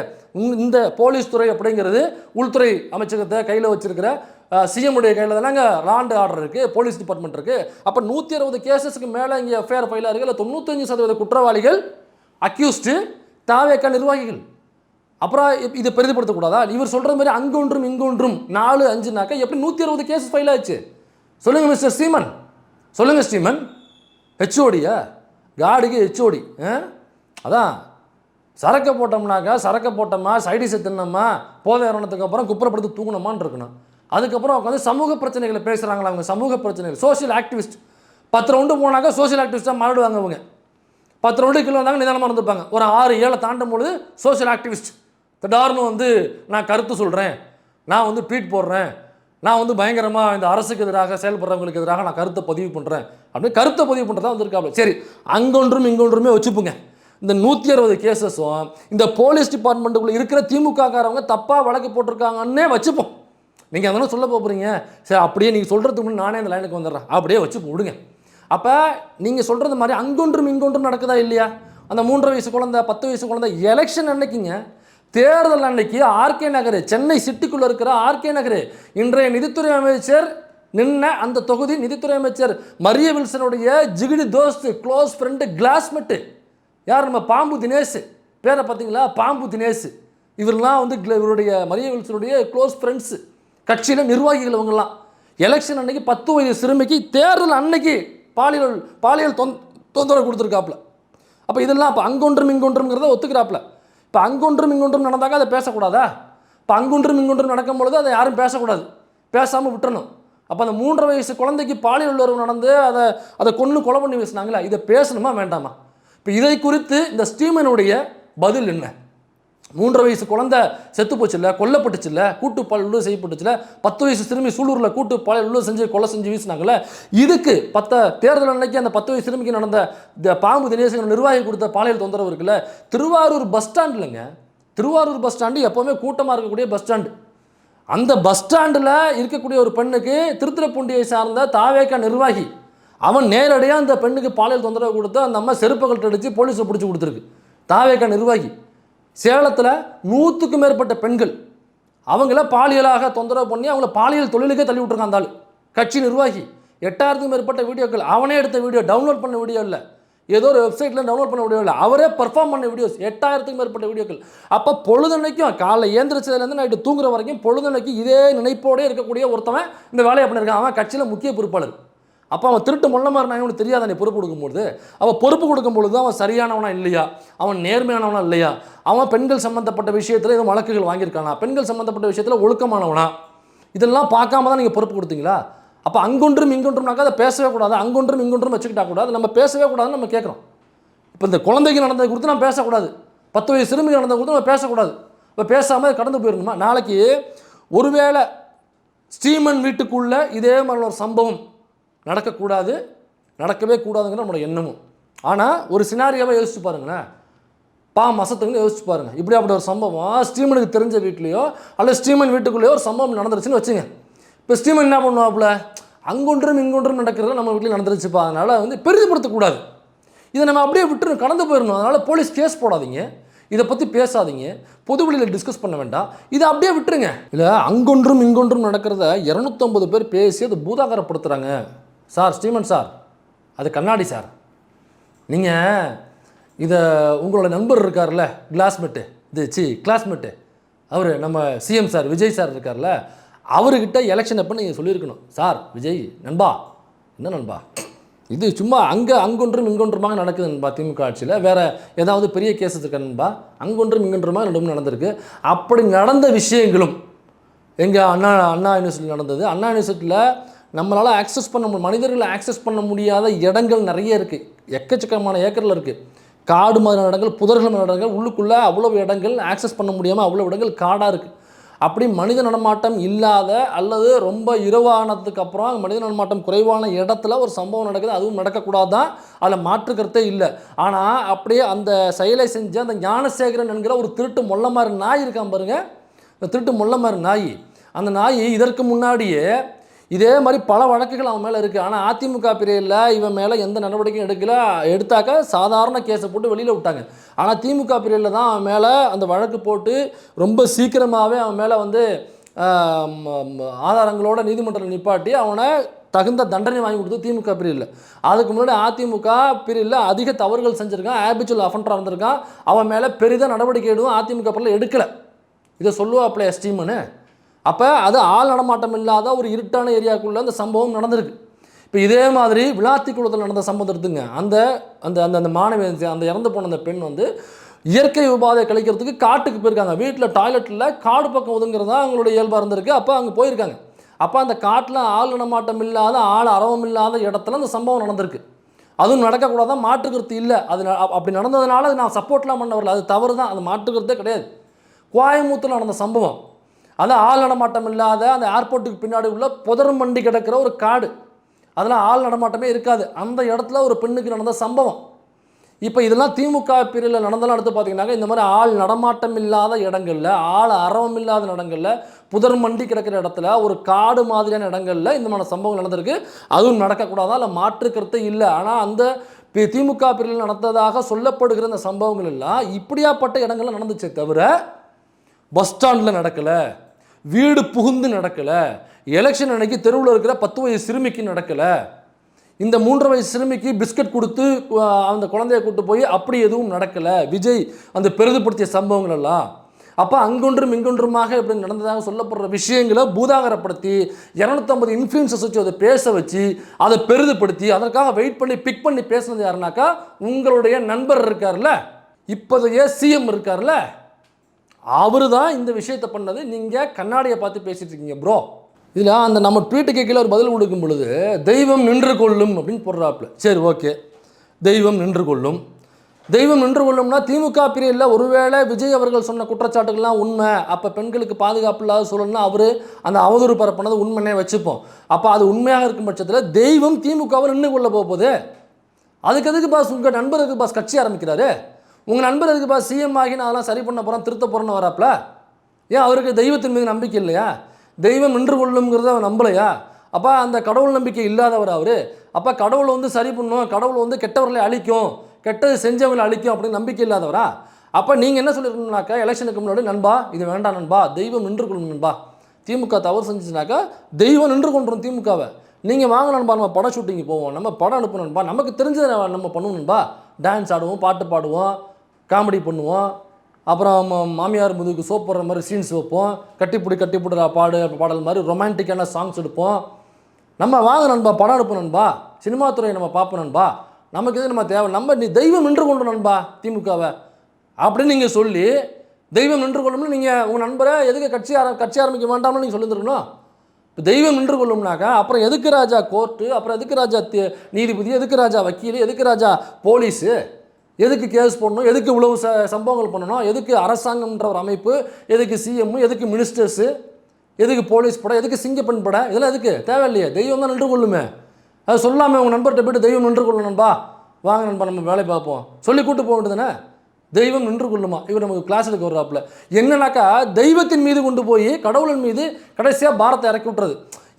இந்த போலீஸ் துறை அப்படிங்கிறது உள்துறை அமைச்சகத்தை கையில் வச்சிருக்கிற சிஎம் உடைய கையில் தானே அங்கே லாண்ட் ஆர்டர் இருக்குது, போலீஸ் டிபார்ட்மெண்ட் இருக்குது. அப்போ 160 கேசஸ்க்கு மேலே இங்கே எஃப்ஐஆர் ஃபைலாக இருக்குது. இல்லை 95% குற்றவாளிகள் அக்யூஸ்டு தாவேக நிர்வாகிகள். அப்புறம் இதை பெரிதுபடுத்தக்கூடாதா? இவர் சொல்கிற மாதிரி அங்கொன்றும் இங்கொன்றும் 4-5நாக்கா எப்படி 160 கேஸ் ஃபைல் ஆச்சு? சொல்லுங்கள் மிஸ்டர் ஸ்ரீமன், சொல்லுங்கள் ஸ்ரீமன். ஹெச்ஓடியா? காடிக்கு ஹெச்ஓடி. அதான் சரக்கை போட்டோமா சைடிஸை தின்னோமா போதை இறனத்துக்கு அப்புறம் குப்புறப்படுத்தி தூங்கணுமான்னு இருக்கணும். அதுக்கப்புறம் உட்காந்து சமூக பிரச்சனைகளை பேசுகிறாங்களா? அவங்க சமூக பிரச்சனைகள், சோஷியல் ஆக்டிவிஸ்ட். 10 ரவுண்டு போனாக்கா சோஷியல் ஆக்டிவிஸ்ட்டாக மாறிடுவாங்க. அவங்க 10 ரவுண்டு கீழே வந்தாங்க நிதானமாக இருந்திருப்பாங்க. ஒரு 6-7 தாண்டும் பொழுது சோஷியல் ஆக்டிவிஸ்ட் திடார்னு வந்து நான் கருத்து சொல்கிறேன், நான் வந்து ட்வீட் போடுறேன், நான் வந்து பயங்கரமாக இந்த அரசுக்கு எதிராக செயல்படுறவங்களுக்கு எதிராக நான் கருத்தை பதிவு பண்ணுறேன் அப்படின்னு கருத்தை பதிவு பண்ணுறதா வந்திருக்காங்க. சரி, அங்கொன்றும் இங்கொன்றுமே வச்சுப்போங்க. இந்த 160 கேசஸும் இந்த போலீஸ் டிபார்ட்மெண்ட்டுக்குள்ளே இருக்கிற திமுககாரவங்க தப்பாக வழக்கு போட்டிருக்காங்கன்னே வச்சுப்போம். நீங்கள் அதெல்லாம் சொல்ல போகிறீங்க. சரி, அப்படியே நீங்கள் சொல்கிறதுக்கு முன்னாடி நானே இந்த லைனுக்கு வந்துடுறேன், அப்படியே வச்சு விடுங்க. அப்போ நீங்கள் சொல்கிறது மாதிரி அங்கொன்றும் இங்கொன்றும் நடக்குதா இல்லையா? அந்த 3 வயசு குழந்தை 10 வயசு குழந்தை எலெக்ஷன் அன்னைக்குங்க, தேர்தல் அன்னைக்கு ஆர்கே நகர், சென்னை சிட்டிக்குள்ளே இருக்கிற ஆர்கே நகர், இன்றைய நிதித்துறை அமைச்சர் நின்ன அந்த தொகுதி நிதித்துறை அமைச்சர் மரிய வில்சனுடைய ஜிகிடி தோஸ்து, க்ளோஸ் ஃப்ரெண்டு, கிளாஸ்மெட்டு யார்? நம்ம பாம்பு தினேஷ். பேரை பார்த்தீங்களா? பாம்பு தினேஷ். இவரெல்லாம் வந்து இவருடைய மரிய வில்சனுடைய க்ளோஸ் ஃப்ரெண்ட்ஸு, கட்சியில் நிர்வாகிகள். இவங்கெல்லாம் எலெக்ஷன் அன்னைக்கு 10 வயது சிறுமிக்கு தேர்தல் அன்னைக்கு பாலியல் தொந்தரவு கொடுத்துருக்காப்புல. அப்போ இதெல்லாம் இப்போ அங்கொன்றும் இங்கொன்றுங்கிறத ஒத்துக்கிறாப்புல. இப்போ அங்கொன்றும் இங்கொன்றும் நடந்தாக்க அதை பேசக்கூடாதா? இப்போ அங்கொன்றும் இங்கொன்றும் நடக்கும் பொழுது அதை யாரும் பேசக்கூடாது, பேசாமல் விட்டுறணும். அப்போ அந்த 3 வயசு குழந்தைக்கு பாலியல் உறவு நடந்து அதை கொலை பண்ணி பேசினாங்களா? இதை பேசணுமா வேண்டாமா? இப்போ இதை குறித்து இந்த ஸ்டீமனுடைய பதில் என்ன? 3 வயசு குழந்தை செத்து போச்சுல்ல, கொல்லப்பட்டுச்சுல்ல, கூட்டு பாலியல் செய்யப்பட்டுச்சுல, 10 வயசு சிறுமி சூலூரில் கூட்டு பாலியல் கொலை செஞ்சு வீசினாங்கல்ல, இதுக்கு தேர்தல் அன்னைக்கு அந்த 10 வயசு சிறுமிக்கு நடந்த இந்த பாம்பு தினேசன் நிர்வாகி கொடுத்த பாலியல் தொந்தரவு இருக்குல்ல, திருவாரூர் பஸ் ஸ்டாண்டுலங்க. திருவாரூர் பஸ் ஸ்டாண்டு எப்போவுமே கூட்டமாக இருக்கக்கூடிய பஸ் ஸ்டாண்டு. அந்த பஸ் ஸ்டாண்டில் இருக்கக்கூடிய ஒரு பெண்ணுக்கு திருத்துறைப்பூண்டியை சார்ந்த தாவேக நிர்வாகி அவன் நேரடியாக அந்த பெண்ணுக்கு பாலியல் தொந்தரவு கொடுத்து அந்த அம்மா செருப்புகள் அடித்து போலீஸில் பிடிச்சி கொடுத்துருக்கு. தாவேக நிர்வாகி சேலத்தில் 100க்கும் மேற்பட்ட பெண்கள் அவங்கள பாலியலாக தொந்தரவு பண்ணி அவங்கள பாலியல் தொழிலுக்கே தள்ளி விட்டுருக்கான். அந்த ஆள் கட்சி நிர்வாகி. 8000க்கும் மேற்பட்ட வீடியோக்கள், அவனே எடுத்த வீடியோ, டவுன்லோட் பண்ண வீடியோ இல்லை, ஏதோ ஒரு வெப்சைட்டில் டவுன்லோட் பண்ண வீடியோ இல்லை, அவரே பர்ஃபார்ம் பண்ண வீடியோஸ், 8000க்கும் மேற்பட்ட வீடியோக்கள். அப்போ பொழுதன்னைக்கும் காலைல ஏந்திரிச்சதுலேருந்து நைட்டு தூங்குற வரைக்கும் பொழுதன்னைக்கு இதே நினைப்போடே இருக்கக்கூடிய ஒருத்தவன் இந்த வேலையை பண்ணியிருக்கான். அவன் கட்சியில் முக்கிய பொறுப்பாளர். அப்போ அவன் திருட்டு முள்ள மாதிரி நான் இவனுக்கு தெரியாத நீ பொறுப்பு கொடுக்கும்பொழுது, அவன் பொறுப்பு கொடுக்கும்பொழுது அவன் சரியானவனா இல்லையா, அவன் நேர்மையானவனா இல்லையா, அவன் பெண்கள் சம்மந்தப்பட்ட விஷயத்தில் எதுவும் வழக்குகள் வாங்கியிருக்கானா, பெண்கள் சம்மந்தப்பட்ட விஷயத்தில் ஒழுக்கமானவனா, இதெல்லாம் பார்க்காம தான் நீங்கள் பொறுப்பு கொடுத்தீங்களா? அப்போ அங்கொன்றும் இங்கொன்றும்னாக்கா அதை பேசவே கூடாது, அங்கொன்றும் இங்கொன்றும் வச்சுக்கிட்டா கூடாது, நம்ம பேசவே கூடாதுன்னு நம்ம கேட்குறோம். இப்போ இந்த குழந்தைக்கு நடந்ததை குறித்து நம்ம பேசக்கூடாது, 10 வயசு சிறுமிக்கு நடந்ததை குறித்து நம்ம பேசக்கூடாது. இப்போ பேசாமல் கடந்து போயிருக்கணுமா? நாளைக்கு ஒருவேளை ஸ்டீமன் வீட்டுக்குள்ளே இதே மாதிரி ஒரு சம்பவம் நடக்கக்கூடாது, நடக்கவே கூடாதுங்கிற நம்மளோட எண்ணமும். ஆனால் ஒரு சினாரியாவை யோசிச்சு பாருங்களேன், மசத்துக்குன்னு யோசிச்சு பாருங்கள். இப்படி அப்படி ஒரு சம்பவம் ஸ்டீமனுக்கு தெரிஞ்ச வீட்லேயோ அல்லது ஸ்டீமன் வீட்டுக்குள்ளேயோ ஒரு சம்பவம் நடந்துருச்சுன்னு வச்சுங்க. இப்போ ஸ்டீமன் என்ன பண்ணுவாப்புல, அங்கொன்றும் இங்கொன்றும் நடக்கிறத நம்ம வீட்டில் நடந்துருச்சுப்பா, அதனால் வந்து பெரிதுபடுத்தக்கூடாது, இதை நம்ம அப்படியே விட்டு கடந்து போயிடணும், அதனால் போலீஸ் கேஸ் போடாதீங்க, இதை பற்றி பேசாதீங்க, பொதுவெளியில் டிஸ்கஸ் பண்ண வேண்டாம், இதை அப்படியே விட்டுருங்க. இல்லை அங்கொன்றும் இங்கொன்றும் நடக்கிறத 250 பேர் பேசி அதை பூதாகரப்படுத்துகிறாங்க. சார் ஸ்டீமன் சார், அது கண்ணாடி சார், நீங்கள் இதை உங்களோட நண்பர் இருக்கார்ல, கிளாஸ்மேட்டு அவர் நம்ம சிஎம் சார் விஜய் சார் இருக்கார்ல, அவர்கிட்ட எலெக்ஷன் அப்போ நீங்கள் சொல்லியிருக்கணும், சார் விஜய் நண்பா, என்ன நண்பா இது சும்மா அங்கொன்றும் இங்கொன்றுமாக நடக்குது நண்பா, திமுக ஆட்சியில் வேறு ஏதாவது பெரிய கேஸஸ் இருக்கா நண்பா, அங்கொன்றும் இங்கொன்றுமாக ரெண்டும் நடந்திருக்கு. அப்படி நடந்த விஷயங்களும் எங்கள் அண்ணா யூனிவர்சிட்டியில் நடந்தது. அண்ணா யூனிவர்சிட்டியில் நம்மளால் ஆக்சஸ் பண்ண மனிதர்களை ஆக்சஸ் பண்ண முடியாத இடங்கள் நிறைய இருக்குது, எக்கச்சக்கமான ஏக்கரில் இருக்குது. காடு மாதிரியான இடங்கள், புதர்கள் மாதிரியான இடங்கள், உள்ளுக்குள்ளே அவ்வளோ இடங்கள் ஆக்சஸ் பண்ண முடியாமல் அவ்வளோ இடங்கள் காடாக இருக்குது. அப்படி மனித நடமாட்டம் இல்லாத அல்லது ரொம்ப இரவானதுக்கு அப்புறம் மனித நடமாட்டம் குறைவான இடத்துல ஒரு சம்பவம் நடக்குது, அதுவும் நடக்கக்கூடாது தான், அதில் மாற்றுக்கிறதே இல்லை. ஆனால் அப்படியே அந்த செயலை செஞ்ச அந்த ஞானசேகரன் என்கிற ஒரு திருட்டு மொல்ல மாதிரி நாய் இருக்கான் பாருங்கள், இந்த திருட்டு மொல்ல மாதிரி நாய், அந்த நாய் இதற்கு முன்னாடியே இதே மாதிரி பல வழக்குகள் அவன் மேலே இருக்குது. ஆனால் அதிமுக பிரிவில் இவன் மேலே எந்த நடவடிக்கையும் எடுத்தாக்க சாதாரண கேஸை போட்டு வெளியில் விட்டாங்க. ஆனால் திமுக பிரிவில் தான் அவன் மேலே அந்த வழக்கு போட்டு ரொம்ப சீக்கிரமாகவே அவன் மேலே வந்து ஆதாரங்களோட நீதிமன்றத்தில் நிப்பாட்டி அவனை தகுந்த தண்டனை வாங்கி கொடுத்து திமுக பிரிவில். அதுக்கு முன்னாடி அதிமுக பிரிவில் அதிக தவறுகள் செஞ்சுருக்கான், ஹேபிச்சுவல் அஃபெண்டராக இருந்திருக்கான், அவன் மேலே பெரிதாக நடவடிக்கை எதுவும் அதிமுக பிரிவில் எடுக்கலை. இதை சொல்லுவாப்பில் எஸ்டீம்னு. அப்போ அது ஆள் நடமாட்டம் இல்லாத ஒரு இருட்டான ஏரியாவுக்குள்ளே அந்த சம்பவம் நடந்திருக்கு. இப்போ இதே மாதிரி விளாத்திக்குளத்தில் நடந்த சம்பவம் எடுத்துங்க, அந்த அந்த அந்த மாணவி, அந்த இறந்து போன அந்த பெண் வந்து இயற்கை உபாதையை கழிக்கிறதுக்கு காட்டுக்கு போயிருக்காங்க. வீட்டில் டாய்லெட்டில் காடு பக்கம் ஒதுங்கிறது தான் அவங்களுடைய இயல்பாக இருந்திருக்கு. அப்போ அங்கே போயிருக்காங்க. அப்போ அந்த காட்டில் ஆள் நடமாட்டம் இல்லாத ஆள் அரவம் இல்லாத இடத்துல அந்த சம்பவம் நடந்திருக்கு. அதுவும் நடக்கக்கூடாதான், மாற்றுக்கருத்து இல்லை. அது அப்படி நடந்ததுனால அது நான் சப்போர்ட்லாம் பண்ண வரல, அது தவறு தான், அது மாற்றுக்கருத்தே கிடையாது. கோயம்புத்தூரில் நடந்த சம்பவம், அது ஆள் நடமாட்டம் இல்லாத அந்த ஏர்போர்ட்டுக்கு பின்னாடி உள்ள புதரும் மண்டி கிடக்கிற ஒரு காடு, அதெல்லாம் ஆள் நடமாட்டமே இருக்காது, அந்த இடத்துல ஒரு பெண்ணுக்கு நடந்த சம்பவம். இப்போ இதெல்லாம் திமுக பிரிவில் நடந்தாலும் எடுத்து பார்த்தீங்கன்னாக்க இந்த மாதிரி ஆள் நடமாட்டம் இல்லாத இடங்களில், ஆள் அரவம் இல்லாத இடங்களில், புதர் மண்டி கிடக்கிற இடத்துல, ஒரு காடு மாதிரியான இடங்களில் இந்த மாதிரி சம்பவங்கள் நடந்திருக்கு. அதுவும் நடக்கக்கூடாதா, இல்லை மாற்றுக்கிறதே இல்லை. ஆனால் அந்த திமுக பிரிவில் நடந்ததாக சொல்லப்படுகிற இந்த சம்பவங்கள் எல்லாம் இப்படியாப்பட்ட இடங்கள்ல நடந்துச்சே தவிர பஸ் ஸ்டாண்டில் நடக்கலை, வீடு புகுந்து நடக்கலை, எலெக்ஷன் அன்னைக்கு தெருவில் இருக்கிற 10 வயசு சிறுமிக்கு நடக்கலை, இந்த 3 வயசு சிறுமிக்கு பிஸ்கட் கொடுத்து அந்த குழந்தைய கூட்டு போய் அப்படி எதுவும் நடக்கலை. விஜய் அந்த பெரிதுபடுத்திய சம்பவங்கள் எல்லாம் அப்போ அங்கொன்றும் இங்கொன்றுமாக இப்படி நடந்ததாக சொல்லப்படுற விஷயங்களை பூதாகரப்படுத்தி 250 இன்ஃப்ளூயன்சர்ஸ் வச்சு அதை பேச வச்சு அதை பெரிதுபடுத்தி அதற்காக வெயிட் பண்ணி பிக் பண்ணி பேசுனது யாருனாக்கா உங்களுடைய நண்பர் இருக்கார்ல, இப்போதைய சிஎம் இருக்கார்ல, அவர் தான் இந்த விஷயத்தை பண்ணது. நீங்கள் கண்ணாடியை பார்த்து பேசிட்டு இருக்கீங்க ப்ரோ. இதில் அந்த நம்ம ட்வீட்டுக்கு கீழே ஒரு பதில் கொடுக்கும் பொழுது தெய்வம் நின்று கொள்ளும் அப்படின்னு போடுறாப்புல. சரி, ஓகே, தெய்வம் நின்று கொள்ளும். தெய்வம் நின்று கொள்ளும்னா திமுக பிரிவில் ஒருவேளை விஜய் அவர்கள் சொன்ன குற்றச்சாட்டுகள்லாம் உண்மை, அப்போ பெண்களுக்கு பாதுகாப்பு இல்லாத சொல்லணும்னா அவர் அந்த அவதூறு பரப்புனது உண்மைன்னே வச்சுப்போம். அப்போ அது உண்மையாக இருக்கும் பட்சத்தில் தெய்வம் திமுகவை நின்று கொள்ள போகுது. அதுக்கு எதுக்கு பாஸ் உங்கள் நண்பருக்கு பாஸ் கட்சி ஆரம்பிக்கிறாரு? உங்கள் நண்பர் எதுக்கு பாஸ் சிஎம் ஆகி நான் அதெல்லாம் சரி பண்ண போகிறேன், திருத்த போகிறேன்னு வராப்புல? ஏன் அவருக்கு தெய்வத்தின் மீது நம்பிக்கை இல்லையா? தெய்வம் நின்று கொள்ளுங்கிறத அவர் நம்பலையா? அப்போ அந்த கடவுள் நம்பிக்கை இல்லாதவர் அவர். அப்போ கடவுளை வந்து சரி பண்ணும், கடவுள் வந்து கெட்டவர்களை அழிக்கும், கெட்டது செஞ்சவங்களை அழிக்கும் அப்படின்னு நம்பிக்கை இல்லாதவரா? அப்போ நீங்கள் என்ன சொல்லியிருக்கணும்னாக்கா எலெக்ஷனுக்கு முன்னாடி, நண்பா இது வேண்டாம் நண்பா, தெய்வம் நின்று கொள்ளும் நண்பா, திமுக தவறு செஞ்சுச்சுனாக்கா தெய்வம் நின்று கொண்டுரும் திமுகவை, நீங்கள் வாங்க நண்பா, நம்ம படம் ஷூட்டிங் போவோம், நம்ம படம் அனுப்பணும் நண்பா, நமக்கு தெரிஞ்சதை நம்ம பண்ணுவோம் நண்பா, டான்ஸ் ஆடுவோம், பாட்டு பாடுவோம், காமெடி பண்ணுவோம், அப்புறம் மாமியார் முதுகுக்கு சோப் போடுற மாதிரி சீன்ஸ் வைப்போம், கட்டிப்பிடுற பாடல் மாதிரி ரொமான்டிக்கான சாங்ஸ் எடுப்போம், நம்ம வாங்க நண்பா படம் எடுப்போம் நண்பா, சினிமா துறையை நம்ம பார்ப்போம் நண்பா, நமக்கு எது நம்ம தேவை, நீ தெய்வம் நின்று கொண்டு நண்பா திமுகவை அப்படின்னு நீங்கள் சொல்லி தெய்வம் நின்று கொள்ளும்னு நீங்கள் உங்கள் நண்பரை எதுக்கு கட்சி ஆரம்பிக்க வேண்டாம்னு நீங்கள் சொல்லியிருந்துருக்கணும். இப்போ தெய்வம் நின்று கொள்ளும்னாக்கா அப்புறம் எதுக்கு ராஜா கோர்ட்டு, அப்புறம் எதுக்கு ராஜா நீதிபதி, எதுக்கு ராஜா வக்கீல், எதுக்கு ராஜா போலீஸு, எதுக்கு கேஸ் பண்ணணும், எதுக்கு இவ்வளவு சம்பவங்கள் பண்ணணும், எதுக்கு அரசாங்கம்ன்ற ஒரு அமைப்பு, எதுக்கு சிஎம், எதுக்கு மினிஸ்டர்ஸு, எதுக்கு போலீஸ் படம், எதுக்கு சிங்கப்பெண் படம், இதெல்லாம் எதுக்கு தேவையில்லையே, தெய்வம் தான் நின்று கொள்ளுமே. அது சொல்லாமல் உங்கள் நண்பர்கிட்ட போய்ட்டு தெய்வம் நின்று கொள்ளும் நண்பா, வாங்க நண்பா நம்ம வேலை பார்ப்போம் சொல்லி கூட்டு போக வேண்டியதுதானே. தெய்வம் நின்று கொள்ளுமா, இவர் நமக்கு கிளாஸ் எடுக்க வர்றாப்புல. என்னன்னாக்கா தெய்வத்தின் மீது கொண்டு போய் கடவுளின் மீது கடைசியாக பாரத்தை இறக்கி விட்டுறது.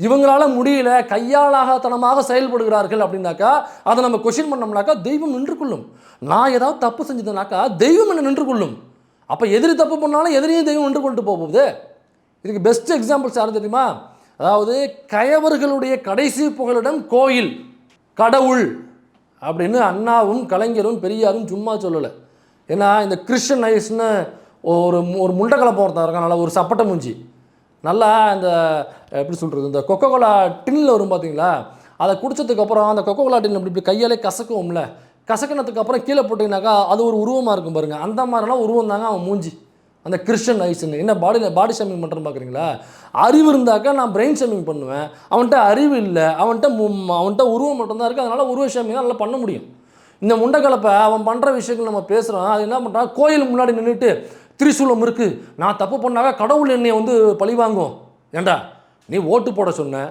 இவங்களால முடியல, கையாளாகத்தனமாக செயல்படுகிறார்கள் அப்படின்னாக்கா அதை நம்ம கொஸ்டின் பண்ணோம்னாக்கா தெய்வம் நின்று கொள்ளும். நான் ஏதாவது தப்பு செஞ்சதுனாக்கா தெய்வம் என்ன நின்று கொள்ளும். அப்போ எதிரி தப்பு பண்ணாலும் எதிரியும் தெய்வம் நின்று கொண்டு போகுது. இதுக்கு பெஸ்ட் எக்ஸாம்பிள்ஸ் யாரும் தெரியுமா? அதாவது கயவர்களுடைய கடைசி புகலிடம் கோயில், கடவுள், அப்படின்னு அண்ணாவும் கலைஞரும் பெரியாரும் சும்மா சொல்லலை. ஏன்னா இந்த கிறிஸ்டியன் ஐஸ்னு ஒரு ஒரு முண்டக்கலப்பம் ஒருத்தன் இருக்கான், நல்லா ஒரு சப்பட்டை மூஞ்சி, நல்லா இந்த எப்படி சொல்கிறது, இந்த கொக்கோ கோலா டின்னில் வரும் பார்த்தீங்களா, அதை குடித்ததுக்கப்புறம் அந்த கொக்கோ கோலா டின் இப்படி கையாலே கசக்குவோம்ல, கசக்கினதுக்கப்புறம் கீழே போட்டிங்கனாக்கா அது ஒரு உருவமாக இருக்கும் பாருங்கள், அந்த மாதிரிலாம் உருவம் தாங்க அவன் மூஞ்சி, அந்த கிறிஸ்டியன் ஐஸ்ன்னு. என்ன பாடி ஷேமிங் பண்ணுறேன்னு பார்க்குறீங்களா? அறிவு இருந்தாக்கா நான் பிரெயின் ஷேமிங் பண்ணுவேன், அவன்கிட்ட அறிவு இல்லை, அவன்கிட்ட உருவம் மட்டும்தான் இருக்குது, அதனால் உருவ ஷேமிங் நல்லா பண்ண முடியும். இந்த முண்டக்கலப்பை அவன் பண்ணுற விஷயங்கள் நம்ம பேசுகிறோம், அது என்ன பண்ணுறான், கோயில் முன்னாடி நின்றுட்டு திரிசூலம் இருக்குது, நான் தப்பு பண்ணாக்கா கடவுள் என்னை வந்து பழி வாங்கும். ஏண்டா நீ ஓட்டு போட சொன்ன,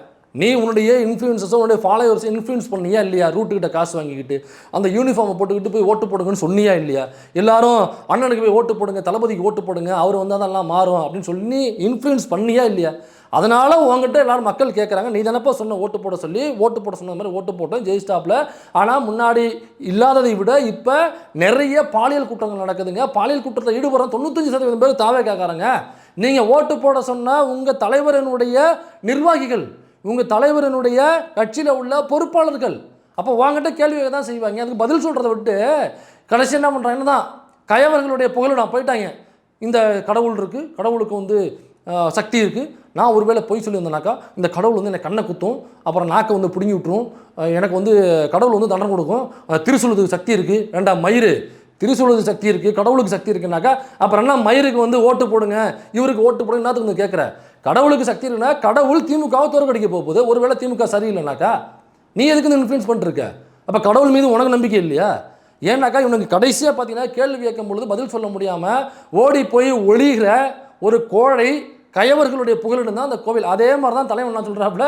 நீ உன்னுடைய இன்ஃப்ளூயன்ஸஸோ உன்னுடைய ஃபாலோவர்ஸை இன்ஃப்ளூயன்ஸ் பண்ணியா இல்லையா? ரூட்டுக்கிட்ட காசு வாங்கிக்கிட்டு அந்த யூனிஃபார்மை போட்டுக்கிட்டு போய் ஓட்டு போடுங்கன்னு சொன்னியா இல்லையா? எல்லாரும் அண்ணனுக்கு போய் ஓட்டு போடுங்க, தளபதிக்கு ஓட்டு போடுங்க, அவர் வந்து அதெல்லாம் மாறும் அப்படின்னு சொல்லி இன்ஃப்ளூயன்ஸ் பண்ணியா இல்லையா? அதனால் உங்ககிட்ட எல்லோரும் மக்கள் கேட்குறாங்க, நீ தானப்பா சொன்ன ஓட்டு போட சொல்லி, ஓட்டு போட சொன்ன மாதிரி ஓட்டு போட்டோம் ஜெயிஸ்டாப்பில். ஆனால் முன்னாடி இல்லாததை விட இப்போ நிறைய பாலியல் குற்றங்கள் நடக்குதுங்க. பாலியல் குற்றத்தில் ஈடுபடுற 95% பேர் தாவே கேட்குறாங்க. நீங்கள் ஓட்டு போட சொன்னால் உங்கள் தலைவரனுடைய நிர்வாகிகள், உங்கள் தலைவரனுடைய கட்சியில் உள்ள பொறுப்பாளர்கள் அப்போ வாங்கிட்ட கேள்வியை தான் செய்வாங்க. அதுக்கு பதில் சொல்கிறத விட்டு கடைசி என்ன பண்ணுறாங்கன்னா தான் கயவர்களுடைய புகழ் போயிட்டாங்க. இந்த கடவுள் இருக்குது, கடவுளுக்கு வந்து சக்தி இருக்குது, நான் ஒருவேளை பொய் சொல்லியிருந்தேனாக்கா இந்த கடவுள் வந்து என்னை கண்ணை குத்தும், அப்புறம் நாக்கை வந்து பிடுங்கி விட்டுரும், எனக்கு வந்து கடவுள் வந்து தண்டனை கொடுக்கும், திருசூலுக்கு சக்தி இருக்குது, வேண்டாம் மயிறு திருசூலுக்கு சக்தி இருக்குது, கடவுளுக்கு சக்தி இருக்குனாக்கா அப்புறம் என்ன மயிருக்கு வந்து ஓட்டு போடுங்க, இவருக்கு ஓட்டு போடுங்க, என்னத்துக்கு வந்து கேட்குற? கடவுளுக்கு சக்தி இருக்குன்னா கடவுள் திமுகவை தோற்கடிக்க போகுது. ஒருவேளை திமுக சரியில்லைனாக்கா நீ எதுக்கு வந்து இன்ஃப்ளூயன்ஸ் பண்ணிருக்க? அப்போ கடவுள் மீது உனக்கு நம்பிக்கை இல்லையா? ஏன்னாக்கா இவனுக்கு கடைசியாக பார்த்தீங்கன்னா கேள்வி கேட்கும் பொழுது பதில் சொல்ல முடியாமல் ஓடி போய் ஒளிகிற ஒரு கோழை கயவர்களுடைய புகழிடம் தான் அந்த கோவில். அதே மாதிரி தான் தலைவன் என்ன சொல்கிறாப்புல,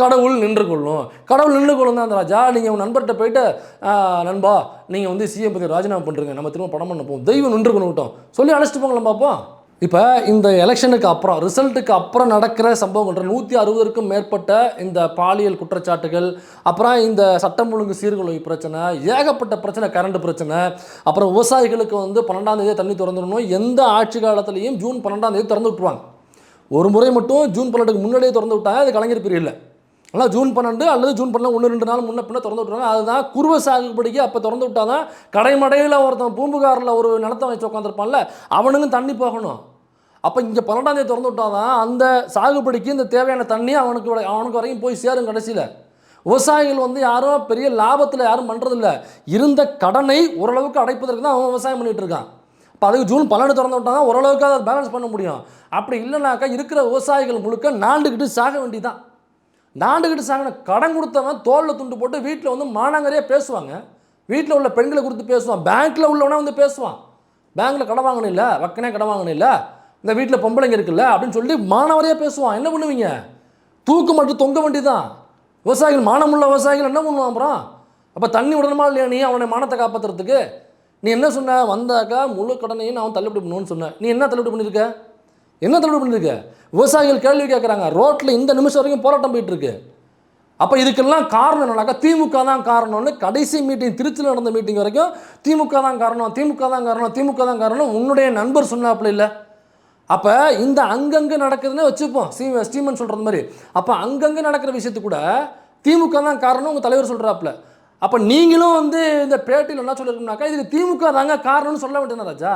கடவுள் நின்று கொள்ளும், கடவுள் நின்று கொள்ளும் தான் அந்த ராஜா. நீங்கள் உங்கள் நண்பர்கிட்ட போயிட்டு நண்பா நீங்கள் வந்து சிஎம் பற்றி ராஜினாமா பண்ணுறீங்க, நம்ம திரும்ப படம் பண்ண போவோம், தெய்வம் நின்று கொள்ளட்டும் சொல்லி அழைச்சிட்டு போங்களேன் பார்ப்போம். இப்போ இந்த எலெக்ஷனுக்கு அப்புறம் ரிசல்ட்டுக்கு அப்புறம் நடக்கிற சம்பவங்கள் 160க்கும் மேற்பட்ட இந்த பாலியல் குற்றச்சாட்டுகள், அப்புறம் இந்த சட்டம் ஒழுங்கு சீர்குலைவு பிரச்சனை, ஏகப்பட்ட பிரச்சனை, கரண்ட் பிரச்சனை, அப்புறம் விவசாயிகளுக்கு வந்து 12ஆம் தேதி தண்ணி திறந்துடணும். எந்த ஆட்சி காலத்துலேயும் ஜூன் 12ஆம் தேதி திறந்து விட்டுருவாங்க. ஒரு முறை மட்டும் ஜூன் 12க்கு முன்னாடியே திறந்து விட்டாங்க, அது கலைஞர் பீரியடில். ஆனால் ஜூன் 12 அல்லது ஜூன் 12 1-2 நாள் முன்ன பின்ன திறந்து விட்டுருவாங்க. அதுதான் குருவ சாகுபடிக்கு அப்போ திறந்து விட்டால் தான் கடைமடையில் ஒருத்தன் பூம்புகாரில் ஒரு நிலத்தை வச்சு உட்காந்துருப்பான்ல அவனுக்கும் தண்ணி போகணும். அப்போ இங்கே 12ஆம் தேதி திறந்து விட்டால் தான் அந்த சாகுபடிக்கு இந்த தேவையான தண்ணி அவனுக்கு வரைக்கும் போய் சேரும். கடைசியில் விவசாயிகள் வந்து யாரும் பெரிய லாபத்தில் யாரும் பண்ணுறதில்ல, இருந்த கடனை ஓரளவுக்கு அடைப்பதற்கு தான் அவன் விவசாயம் பண்ணிகிட்டு இருக்கான். இப்போ அதுக்கு ஜூன் 12 திறந்து விட்டால் தான் ஓரளவுக்கு அதை பேலன்ஸ் பண்ண முடியும். அப்படி இல்லைனாக்கா இருக்கிற விவசாயிகள் முழுக்க நாண்டுக்கிட்டு சாக வேண்டிதான். நாண்டுக்கிட்டு சாகின கடன் கொடுத்தவன் தோளில் துண்டு போட்டு வீட்டில் வந்து மானாங்கரையாக பேசுவாங்க, வீட்டில் உள்ள பெண்களை கொடுத்து பேசுவான், பேங்க்கில் உள்ளவனா வந்து பேசுவான், பேங்க்கில் கடன் வாங்கணும் இல்லை, வக்கனே கடன் வாங்கணும் இல்லை, இந்த வீட்டில் பொம்பளைங்க இருக்குல்ல அப்படின்னு சொல்லி மானவரையாக பேசுவான். என்ன பண்ணுவீங்க? தூக்கு மட்டும் தொங்க வேண்டிதான். விவசாயிகள், மானமுள்ள விவசாயிகள் என்ன பண்ணுவான் அப்புறம்? அப்போ தண்ணி விடணுமா இல்லையா? நீ அவனை மானத்தை காப்பாற்றுறதுக்கு நீ என்ன சொன்ன? வந்தாக்கா முழு கடனையும் நான் தள்ளுபடி பண்ணுவேன்னு சொன்னேன். நீ என்ன தள்ளுபடி பண்ணியிருக்க? என்ன தள்ளுபடி பண்ணியிருக்க? விவசாயிகள் கேள்வி கேட்குறாங்க, ரோட்டில் இந்த நிமிஷம் வரைக்கும் போராட்டம் போயிட்டுருக்கு. அப்போ இதுக்கெல்லாம் காரணம் என்னன்னாக்கா திமுக தான் காரணம்னு கடைசி மீட்டிங், திருச்சியில் நடந்த மீட்டிங் வரைக்கும் திமுக தான் காரணம், திமுக தான் காரணம், திமுக தான் காரணம் உன்னுடைய நண்பர் சொன்னாப்புல இல்லை. அப்போ இந்த அங்கங்கே நடக்குதுன்னு வச்சுப்போம், ஸ்டீமன் சொல்கிறது மாதிரி. அப்போ அங்கங்கே நடக்கிற விஷயத்துக்கு கூட திமுக தான் காரணம் உங்கள் தலைவர் சொல்கிறாப்புல. அப்போ நீங்களும் வந்து இந்த பேட்டியில் என்ன சொல்லியிருக்கோம்னாக்கா இதுக்கு திமுக தாங்க காரணம்னு சொல்ல வேண்டியது ராஜா.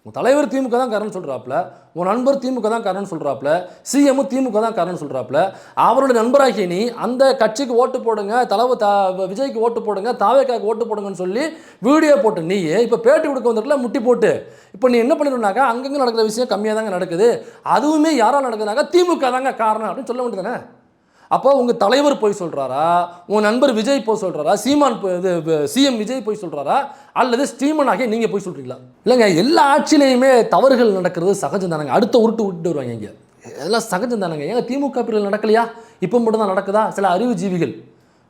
உன் தலைவர் திமுக தான் காரணம்னு சொல்கிறாப்புல, உன் நண்பர் திமுக தான் காரணம்னு சொல்கிறாப்புல, சிஎம் திமுக தான் காரணம்னு சொல்கிறாப்புல. அவருடைய நண்பராகிய நீ அந்த கட்சிக்கு ஓட்டு போடுங்க, விஜய்க்கு ஓட்டு போடுங்க, தாவேக்காக்கு ஓட்டு போடுங்கன்னு சொல்லி வீடியோ போட்டு நீ இப்போ பேட்டி கொடுக்க வந்துருக்கல முட்டி போட்டு. இப்போ நீ என்ன பண்ணிடுனாக்கா அங்கங்கே நடக்கிற விஷயம் கம்மியாக தாங்க நடக்குது, அதுவுமே யாரால் நடக்குதுனாக்கா திமுக தாங்க காரணம் அப்படின்னு சொல்ல வேண்டியதானே. அப்போ உங்கள் தலைவர் போய் சொல்கிறாரா, உங்கள் நண்பர் விஜய் போய் சொல்கிறாரா, சிஎம் விஜய் போய் சொல்கிறாரா, அல்லது ஸ்டீமன் ஆகிய நீங்கள் போய் சொல்கிறீங்களா? இல்லைங்க, எல்லா ஆட்சியிலையுமே தவறுகள் நடக்கிறது சகஜம் தானங்க. அடுத்த விட்டு வருவாங்க. இங்கே எல்லாம் சகஜம் தானங்க. ஏங்க திமுக பிரிவில் நடக்கலையா? இப்போ மட்டும் தான் நடக்குதா? சில அறிவுஜீவிகள்,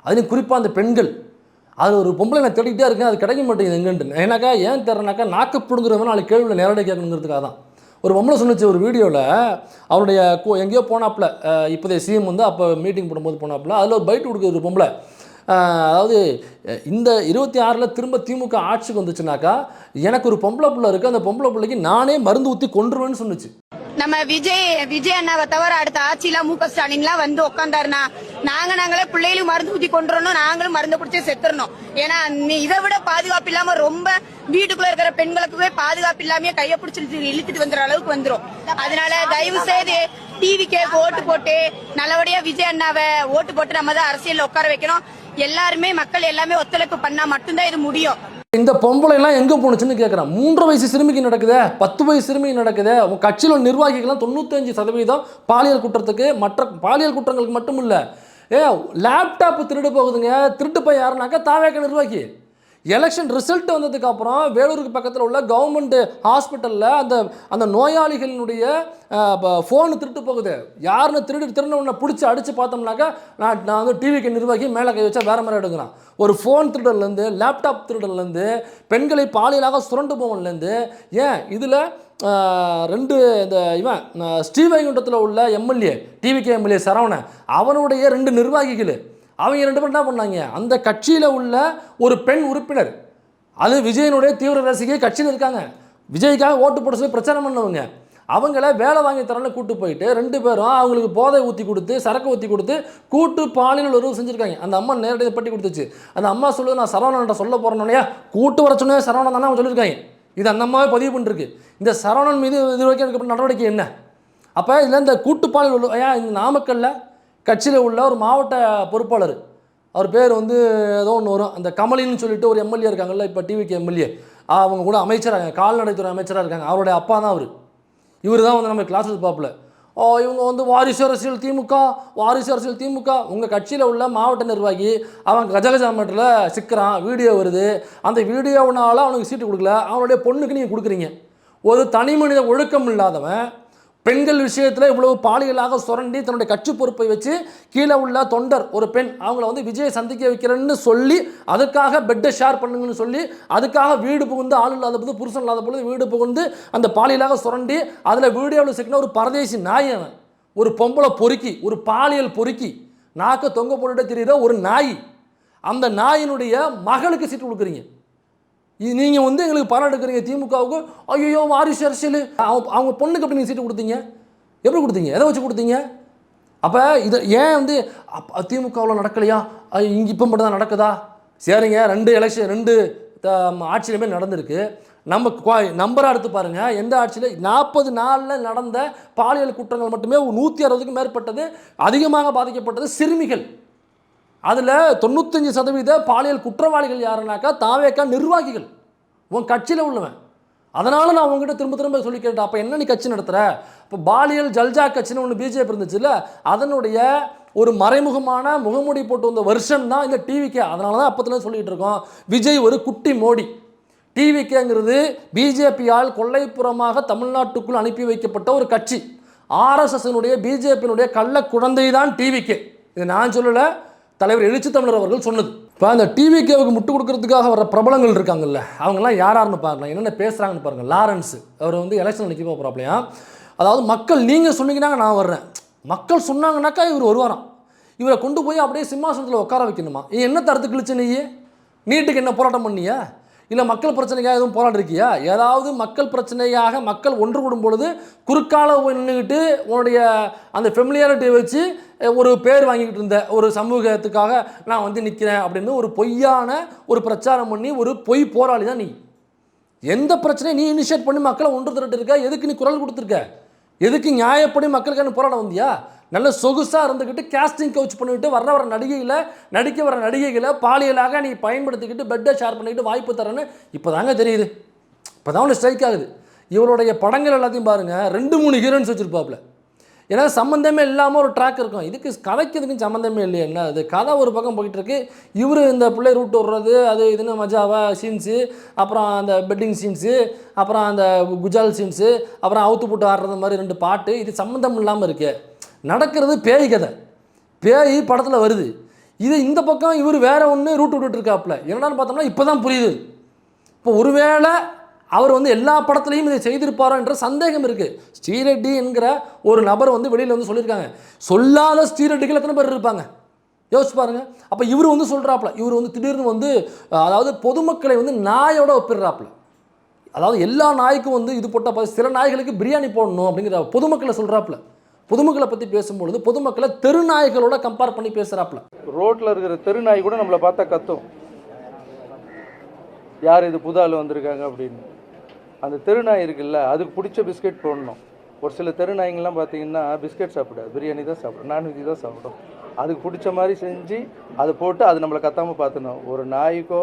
அதுலேயும் குறிப்பாக அந்த பெண்கள், அது ஒரு பொம்பளை நான் தேடிக்கிட்டே இருக்கேன், அது கிடைக்க மாட்டேங்குது எங்கன்ட்டு. ஏன்னாக்கா ஏன் தரேனாக்கா நாக்கு பிடுங்குறவங்க நாளைக்கு கேள்வியில் நேரடியாக கேட்கணுங்கிறதுக்காக தான். ஒரு பொம்பளை சொன்னிச்சு ஒரு வீடியோவில், அவருடைய எங்கேயோ போனாப்புல, இப்போதைய சிஎம் வந்து அப்போ மீட்டிங் போடும்போது போனாப்புல, அதில் ஒரு பைட் கொடுக்குது ஒரு பொம்பளை. அதாவது இந்த 26 திரும்ப திமுக ஆட்சிக்கு வந்துச்சுனாக்கா எனக்கு ஒரு பொம்பளை பிள்ளை இருக்குது, அந்த பொம்பளை பிள்ளைக்கு நானே மருந்து ஊற்றி கொன்றுவேன்னு சொன்னிச்சு. நம்ம விஜய் அண்ணாவை தவிர அடுத்த ஆட்சியில மு க ஸ்டாலின்லாம் வந்து உட்காந்தாருனா நாங்களே பிள்ளைகளும் மருந்து ஊத்தி கொண்டுறணும், நாங்களும் மருந்து குடிச்சே செத்துறணும். ஏன்னா இதை விட பாதுகாப்பு இல்லாம ரொம்ப வீட்டுக்குள்ள இருக்கிற பெண்களுக்குவே பாதுகாப்பு இல்லாம கைய பிடிச்சிட்டு இழுத்துட்டு வந்துற அளவுக்கு வந்துரும். அதனால தயவு செய்து டிவிக்கே ஓட்டு போட்டு நல்லபடியா விஜய் அண்ணாவை ஓட்டு போட்டு நம்ம தான் அரசியல் உட்கார வைக்கணும். எல்லாருமே மக்கள் எல்லாமே ஒத்துழைப்பு பண்ணா மட்டும்தான் இது முடியும். இந்த பொம்பளை எல்லாம் எங்க போனுச்சுன்னு கேட்கறான். 3 வயசு சிறுமிக்கு நடக்குதே, 10 வயசு சிறுமிக்கு நடக்குதே. உங்க கட்சியில் உள்ள நிர்வாகிகள்லாம் 95% பாலியல் குற்றத்துக்கு, மற்ற பாலியல் குற்றங்களுக்கு மட்டும் இல்ல, லேப்டாப் திருடு போகுதுங்க. திருட்டு போய் யாருனாக்கா தாவேக நிர்வாகி. எலெக்ஷன் ரிசல்ட் வந்ததுக்கு அப்புறம் வேலூருக்கு பக்கத்தில் உள்ள கவர்மெண்ட் ஹாஸ்பிட்டலில் அந்த நோயாளிகளினுடைய ஃபோனு திருட்டு போகுது. யாருன்னு திருடின பிடிச்சி அடித்து பார்த்தோம்னாக்கா நான் வந்து டிவிக்கு நிர்வாகி மேலே கை வச்சா வேறு மாதிரி எடுக்கிறான். ஒரு ஃபோன் திருடன்லேருந்து, லேப்டாப் திருடன்லேருந்து, பெண்களை பாலியலாக சுரண்டு போவன்லேருந்து, ஏன் இதில் 2 இந்த இவன் ஸ்ரீவைகுண்டத்தில் உள்ள எம்எல்ஏ, டிவிகே எம்எல்ஏ சரவணன், அவனுடைய 2 நிர்வாகிகள், அவங்க 2 பேர் என்ன பண்ணாங்க, அந்த கட்சியில் உள்ள ஒரு பெண் உறுப்பினர், அது விஜயனுடைய தீவிர ரசிகை, கட்சியில் இருக்காங்க, விஜய்க்காக ஓட்டு போட சொல்லி பிரச்சாரம் பண்ணவங்க, அவங்கள வேலை வாங்கி தரன்னு கூட்டு போயிட்டு 2 பேரும் அவங்களுக்கு போதை ஊற்றி கொடுத்து, சரக்கு ஊற்றி கொடுத்து கூட்டு பாலியல் உறவு செஞ்சுருக்காங்க. அந்த அம்மா நேரடியாக பட்டி கொடுத்துச்சு. அந்த அம்மா சொல்லுது, நான் சரவணன்ட்ட சொல்ல போகிறேன்னே, கூட்டு வர சொன்னே சரவணன் தானே அவங்க சொல்லியிருக்காங்க. இது அந்த அம்மாவே பதிவு பண்ணிருக்கு. இந்த சரவணன் மீது இது வரைக்கும் எடுக்கப்பட்ட நடவடிக்கை என்ன? அப்போ இதில் இந்த கூட்டு பாலியல் இந்த நாமக்கல்ல கட்சியில் உள்ள ஒரு மாவட்ட பொறுப்பாளர், அவர் பேர் வந்து ஏதோ ஒன்று வரும், அந்த கமலின்னு சொல்லிட்டு ஒரு எம்எல்ஏ இருக்காங்கல்ல, இப்போ டிவிக்கு எம்எல்ஏ, அவங்க கூட அமைச்சராக, கால்நடைத்துறை அமைச்சராக இருக்காங்க. அவருடைய அப்பா தான் அவர். இவர் தான் வந்து நம்ம கிளாஸ் பார்ப்பில், இவங்க வந்து வாரிசு அரசியல் திமுக, வாரிசு அரசியல் திமுக. உங்கள் கட்சியில் உள்ள மாவட்ட நிர்வாகி அவன் கஜகஜாமட்டில் சிக்கிறான், வீடியோ வருது, அந்த வீடியோவினால அவனுக்கு சீட்டு கொடுக்கல, அவனுடைய பொண்ணுக்கு நீங்கள் கொடுக்குறீங்க. ஒரு தனி மனித ஒழுக்கம் இல்லாதவன் பெண்கள் விஷயத்தில் இவ்வளவு பாலியலாக சுரண்டி தன்னுடைய கட்சி பொறுப்பை வச்சு கீழே உள்ள தொண்டர் ஒரு பெண் அவங்கள வந்து விஜயை சந்திக்க வைக்கிறேன்னு சொல்லி அதுக்காக பெட்டை ஷேர் பண்ணுங்கன்னு சொல்லி அதுக்காக வீடு புகுந்து, ஆள் இல்லாத போது, புருஷன் இல்லாத பொழுது வீடு புகுந்து அந்த பாலியலாக சுரண்டி அதில் வீடியோவில் சிக்கின ஒரு பரதேசி நாய், அவன் ஒரு பொம்பளை பொறுக்கி, ஒரு பாலியல் பொறுக்கி, நாக்க தொங்க போட்டுட்டே தெரியுற ஒரு நாய். அந்த நாயினுடைய மகளுக்கு சீட்டு கொடுக்குறீங்க. நீங்கள் வந்து எங்களுக்கு பணம் எடுக்கிறீங்க திமுகவுக்கு. ஐயோ வாரிசு அரசியல், அவங்க பொண்ணுக்கு எப்படி நீங்கள் சீட்டு கொடுத்தீங்க? எப்படி கொடுத்தீங்க? எதை வச்சு கொடுத்தீங்க? அப்போ இதை ஏன் வந்து திமுகவில் நடக்கலையா, இங்கே இப்போ மட்டும் தான் நடக்குதா? சரிங்க, 2 எலெக்ஷன் 2 ஆட்சியிலுமே நடந்திருக்கு. நம்ம நம்பராக எடுத்து பாருங்கள், எந்த ஆட்சியில் 40 நாளில் நடந்த பாலியல் குற்றங்கள் மட்டுமே 160க்கும் மேற்பட்டது, அதிகமாக பாதிக்கப்பட்டது சிறுமிகள். அதில் 95% பாலியல் குற்றவாளிகள் யாருனாக்கா தாவேக்கா நிர்வாகிகள், உன் கட்சியில் உள்ளவன். அதனால் நான் உங்ககிட்ட திரும்ப சொல்லி கேட்டேன், அப்போ என்ன நீ கட்சி நடத்துகிற? இப்போ பாலியல் ஜல்ஜா கட்சின்னு ஒன்று பிஜேபி இருந்துச்சுல்ல, அதனுடைய ஒரு மறைமுகமான முகமூடி போட்டு வந்த வருஷம் தான் இந்த டிவிகே. அதனால தான் அப்போத்துல சொல்லிகிட்டு இருக்கோம், விஜய் ஒரு குட்டி மோடி. டிவிகேங்கிறது பிஜேபியால் கொள்ளைப்புறமாக தமிழ்நாட்டுக்குள் அனுப்பி வைக்கப்பட்ட ஒரு கட்சி. ஆர்எஸ்எஸ்னுடைய பிஜேபியினுடைய கள்ள குழந்தை தான் டிவிகே. இது நான் சொல்லலை, தலைவர் எழுச்சி தமிழர் அவர்கள் சொன்னது. இப்போ அந்த டிவிகேவுக்கு முட்டு கொடுக்கறதுக்காக வர பிரபலங்கள் இருக்காங்கல்ல, அவங்கெல்லாம் யாராருன்னு பார்க்கலாம், என்னென்ன பேசுகிறாங்கன்னு பாருங்கள். லாரன்ஸ் அவர் வந்து எலெக்ஷன் நிற்க போகிறாப்லையா, அதாவது மக்கள் நீங்கள் சொன்னீங்கன்னா நான் வர்றேன், மக்கள் சொன்னாங்கன்னாக்கா இவர் வருவாராம், இவரை கொண்டு போய் அப்படியே சிம்மாசனத்தில் உட்கார வைக்கணுமா? என்ன தரத்து கிழிச்சு நீட்டுக்கு என்ன போராட்டம் பண்ணியா, இல்லை மக்கள் பிரச்சனைக்காக எதுவும் போராடிருக்கியா? ஏதாவது மக்கள் பிரச்சனையாக மக்கள் ஒன்று கூடும் பொழுது குறுக்கால நின்றுக்கிட்டு உன்னுடைய அந்த ஃபெமிலியாரிட்டியை வச்சு ஒரு பேர் வாங்கிக்கிட்டு இருந்த ஒரு சமூகத்துக்காக நான் வந்து நிற்கிறேன் அப்படின்னு ஒரு பொய்யான ஒரு பிரச்சாரம் பண்ணி ஒரு பொய் போராளி தான் நீ. எந்த பிரச்சனையும் நீ இனிஷியேட் பண்ணி மக்களை ஒன்று திரட்டு இருக்க? எதுக்கு நீ குரல் கொடுத்துருக்க? எதுக்கு நியாயப்படி மக்களுக்கான போராட்டம் வந்தியா? நல்ல சொகுசாக இருந்துக்கிட்டு கேஸ்டிங் கவுச் பண்ணிவிட்டு வர நடிக்க வர நடிகைகளை பாலியலாக நீ பயன்படுத்திக்கிட்டு பெட்டை ஷேர் பண்ணிக்கிட்டு வாய்ப்பு தரேன்னு இப்போ தாங்க தெரியுது. இப்போ தான் ஒன்று ஸ்ட்ரைக் ஆகுது. இவருடைய படங்கள் எல்லாத்தையும் பாருங்கள், 2-3 ஹீரோயின்ஸ் வச்சுருப்பாப்புல. ஏன்னா சம்மந்தமே இல்லாமல் ஒரு ட்ராக் இருக்கும். இதுக்கு கதைக்கு இதுக்கும் சம்மந்தமே இல்லையா? என்ன அது கதை ஒரு பக்கம் போயிட்டுருக்கு, இவர் இந்த பிள்ளை ரூட் விடுறது அது இதுன்னு மஜாவா சீன்ஸு, அப்புறம் அந்த பெட்டிங் சீன்ஸு, அப்புறம் அந்த குஜால் சீன்ஸு, அப்புறம் அவுத்து போட்டு ஆடுறது மாதிரி 2 பாட்டு, இது சம்மந்தம் இல்லாமல் இருக்குது. நடக்கிறது பேய் கதை, பேய் படத்தில் வருது. இது இந்த பக்கம் இவர் வேற ஒன்று ரூட் விட்டுருக்காப்புல. என்னடான்னு பார்த்தோம்னா இப்போ தான் புரியுது. இப்போ ஒருவேளை அவர் வந்து எல்லா படத்துலையும் இதை செய்திருப்பாரோ என்ற சந்தேகம் இருக்குது. ஸ்ரீரெட்டி என்கிற ஒரு நபர் வந்து வெளியில் வந்து சொல்லியிருக்காங்க, சொல்லாத ஸ்ரீரெட்டிகள் எத்தனை பேர் இருப்பாங்க யோசிச்சு பாருங்க. அப்போ இவர் வந்து சொல்கிறாப்புல, இவர் வந்து திடீர்னு வந்து அதாவது பொதுமக்களை வந்து நாயோட ஒப்பிடுறாப்புல. அதாவது எல்லா நாய்க்கும் வந்து இது போட்டால் சில நாய்களுக்கு பிரியாணி போடணும் அப்படிங்கிற பொதுமக்களை சொல்கிறாப்புல. பொதுமக்களை பற்றி பேசும்பொழுது பொதுமக்களை தெரு நாய்களோட கம்பேர் பண்ணி பேசுகிறாப்புல. ரோட்டில் இருக்கிற தெரு நாய் கூட நம்மளை பார்த்தா கத்தும், யார் இது புது ஆள் வந்திருக்காங்க அப்படின்னு. அந்த தெரு நாய் இருக்குல்ல, அதுக்கு பிடிச்ச பிஸ்கெட் போடணும். ஒரு சில தெரு நாய்ங்கள்லாம் பார்த்தீங்கன்னா பிஸ்கெட் சாப்பிடாது, பிரியாணி தான் சாப்பிடும், நான்வெஜ் தான் சாப்பிடும். அதுக்கு பிடிச்ச மாதிரி செஞ்சு அதை போட்டு அது நம்மளை கத்தாமல் பார்த்துணும். ஒரு நாய்க்கோ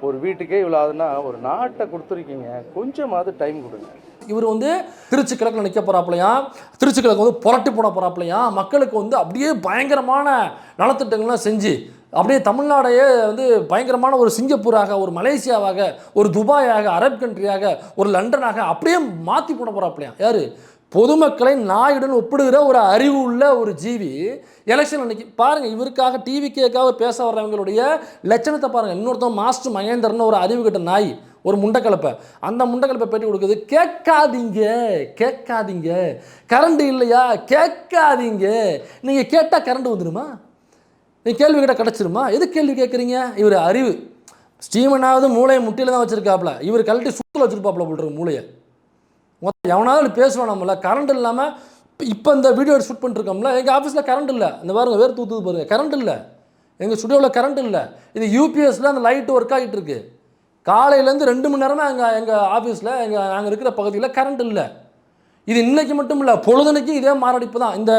ஒரு வீட்டுக்கே இவ்வளோ ஆகுதுன்னா ஒரு நாட்டை கொடுத்துருக்கீங்க, கொஞ்சமாவது டைம் கொடுங்க. இவர் வந்து திருச்சி கிழக்கில் நிற்க போகிறாப்புலையாம், திருச்சி கிழக்கு வந்து புரட்டி போட போகிறாப்புலையாம், மக்களுக்கு வந்து அப்படியே பயங்கரமான நலத்திட்டங்கள்லாம் செஞ்சு அப்படியே தமிழ்நாடையே வந்து பயங்கரமான ஒரு சிங்கப்பூராக, ஒரு மலேசியாவாக, ஒரு துபாயாக, அரப் கண்ட்ரியாக, ஒரு லண்டனாக அப்படியே மாற்றி போட போகிறாப்புலையாம். யார்? பொதுமக்களை நாயுடன் ஒப்பிடுகிற ஒரு அறிவு உள்ள ஒரு ஜீவி எலெக்ஷன் அன்னைக்கு பாருங்கள். இவருக்காக டிவிக்கேக்காக பேச வர்றவங்களுடைய லட்சணத்தை பாருங்கள். இன்னொருத்தன் மாஸ்டர் மகேந்திரன்னு ஒரு அறிவு கிட்ட நாய், ஒரு முண்டக்கலப்பை, அந்த முண்டக்கலப்பை பேட்டி கொடுக்குது. கேட்காதீங்க கேட்காதீங்க, கரண்ட் இல்லையா கேட்காதீங்க, நீங்கள் கேட்டால் கரண்ட் வந்துடுமா, நீங்கள் கேள்வி கேட்டால் கிடச்சிருமா, எது கேள்வி கேட்குறீங்க? இவர் அறிவு ஸ்டீமனாவது மூளையை முட்டியில் தான் வச்சுருக்காப்புல, இவர் கழட்டி சுற்றில் வச்சுருப்பாப்புல போட்டுருக்கு மூளையை. எவனாவது பேசுவான் நம்மள கரண்ட் இல்லாமல். இப்போ இந்த வீடியோ ஷூட் பண்ணிருக்கோம்ல, எங்கள் ஆஃபீஸில் கரண்ட் இல்லை, இந்த பாருங்க வேறு தூத்துது பாருங்கள், கரண்ட் இல்லை, எங்கள் ஸ்டுடியோவில் கரண்ட் இல்லை. இது யூபிஎஸ்சில் அந்த லைட்டு ஒர்க் ஆகிட்டு இருக்கு. காலையிலேருந்து 2 மணி நேரமாக எங்கள் ஆஃபீஸில் நாங்கள் இருக்கிற பகுதியில் கரண்ட் இல்லை. இது இன்றைக்கி மட்டும் இல்லை, பொழுதுனைக்கும் இதே மாரடைப்பு தான். இந்த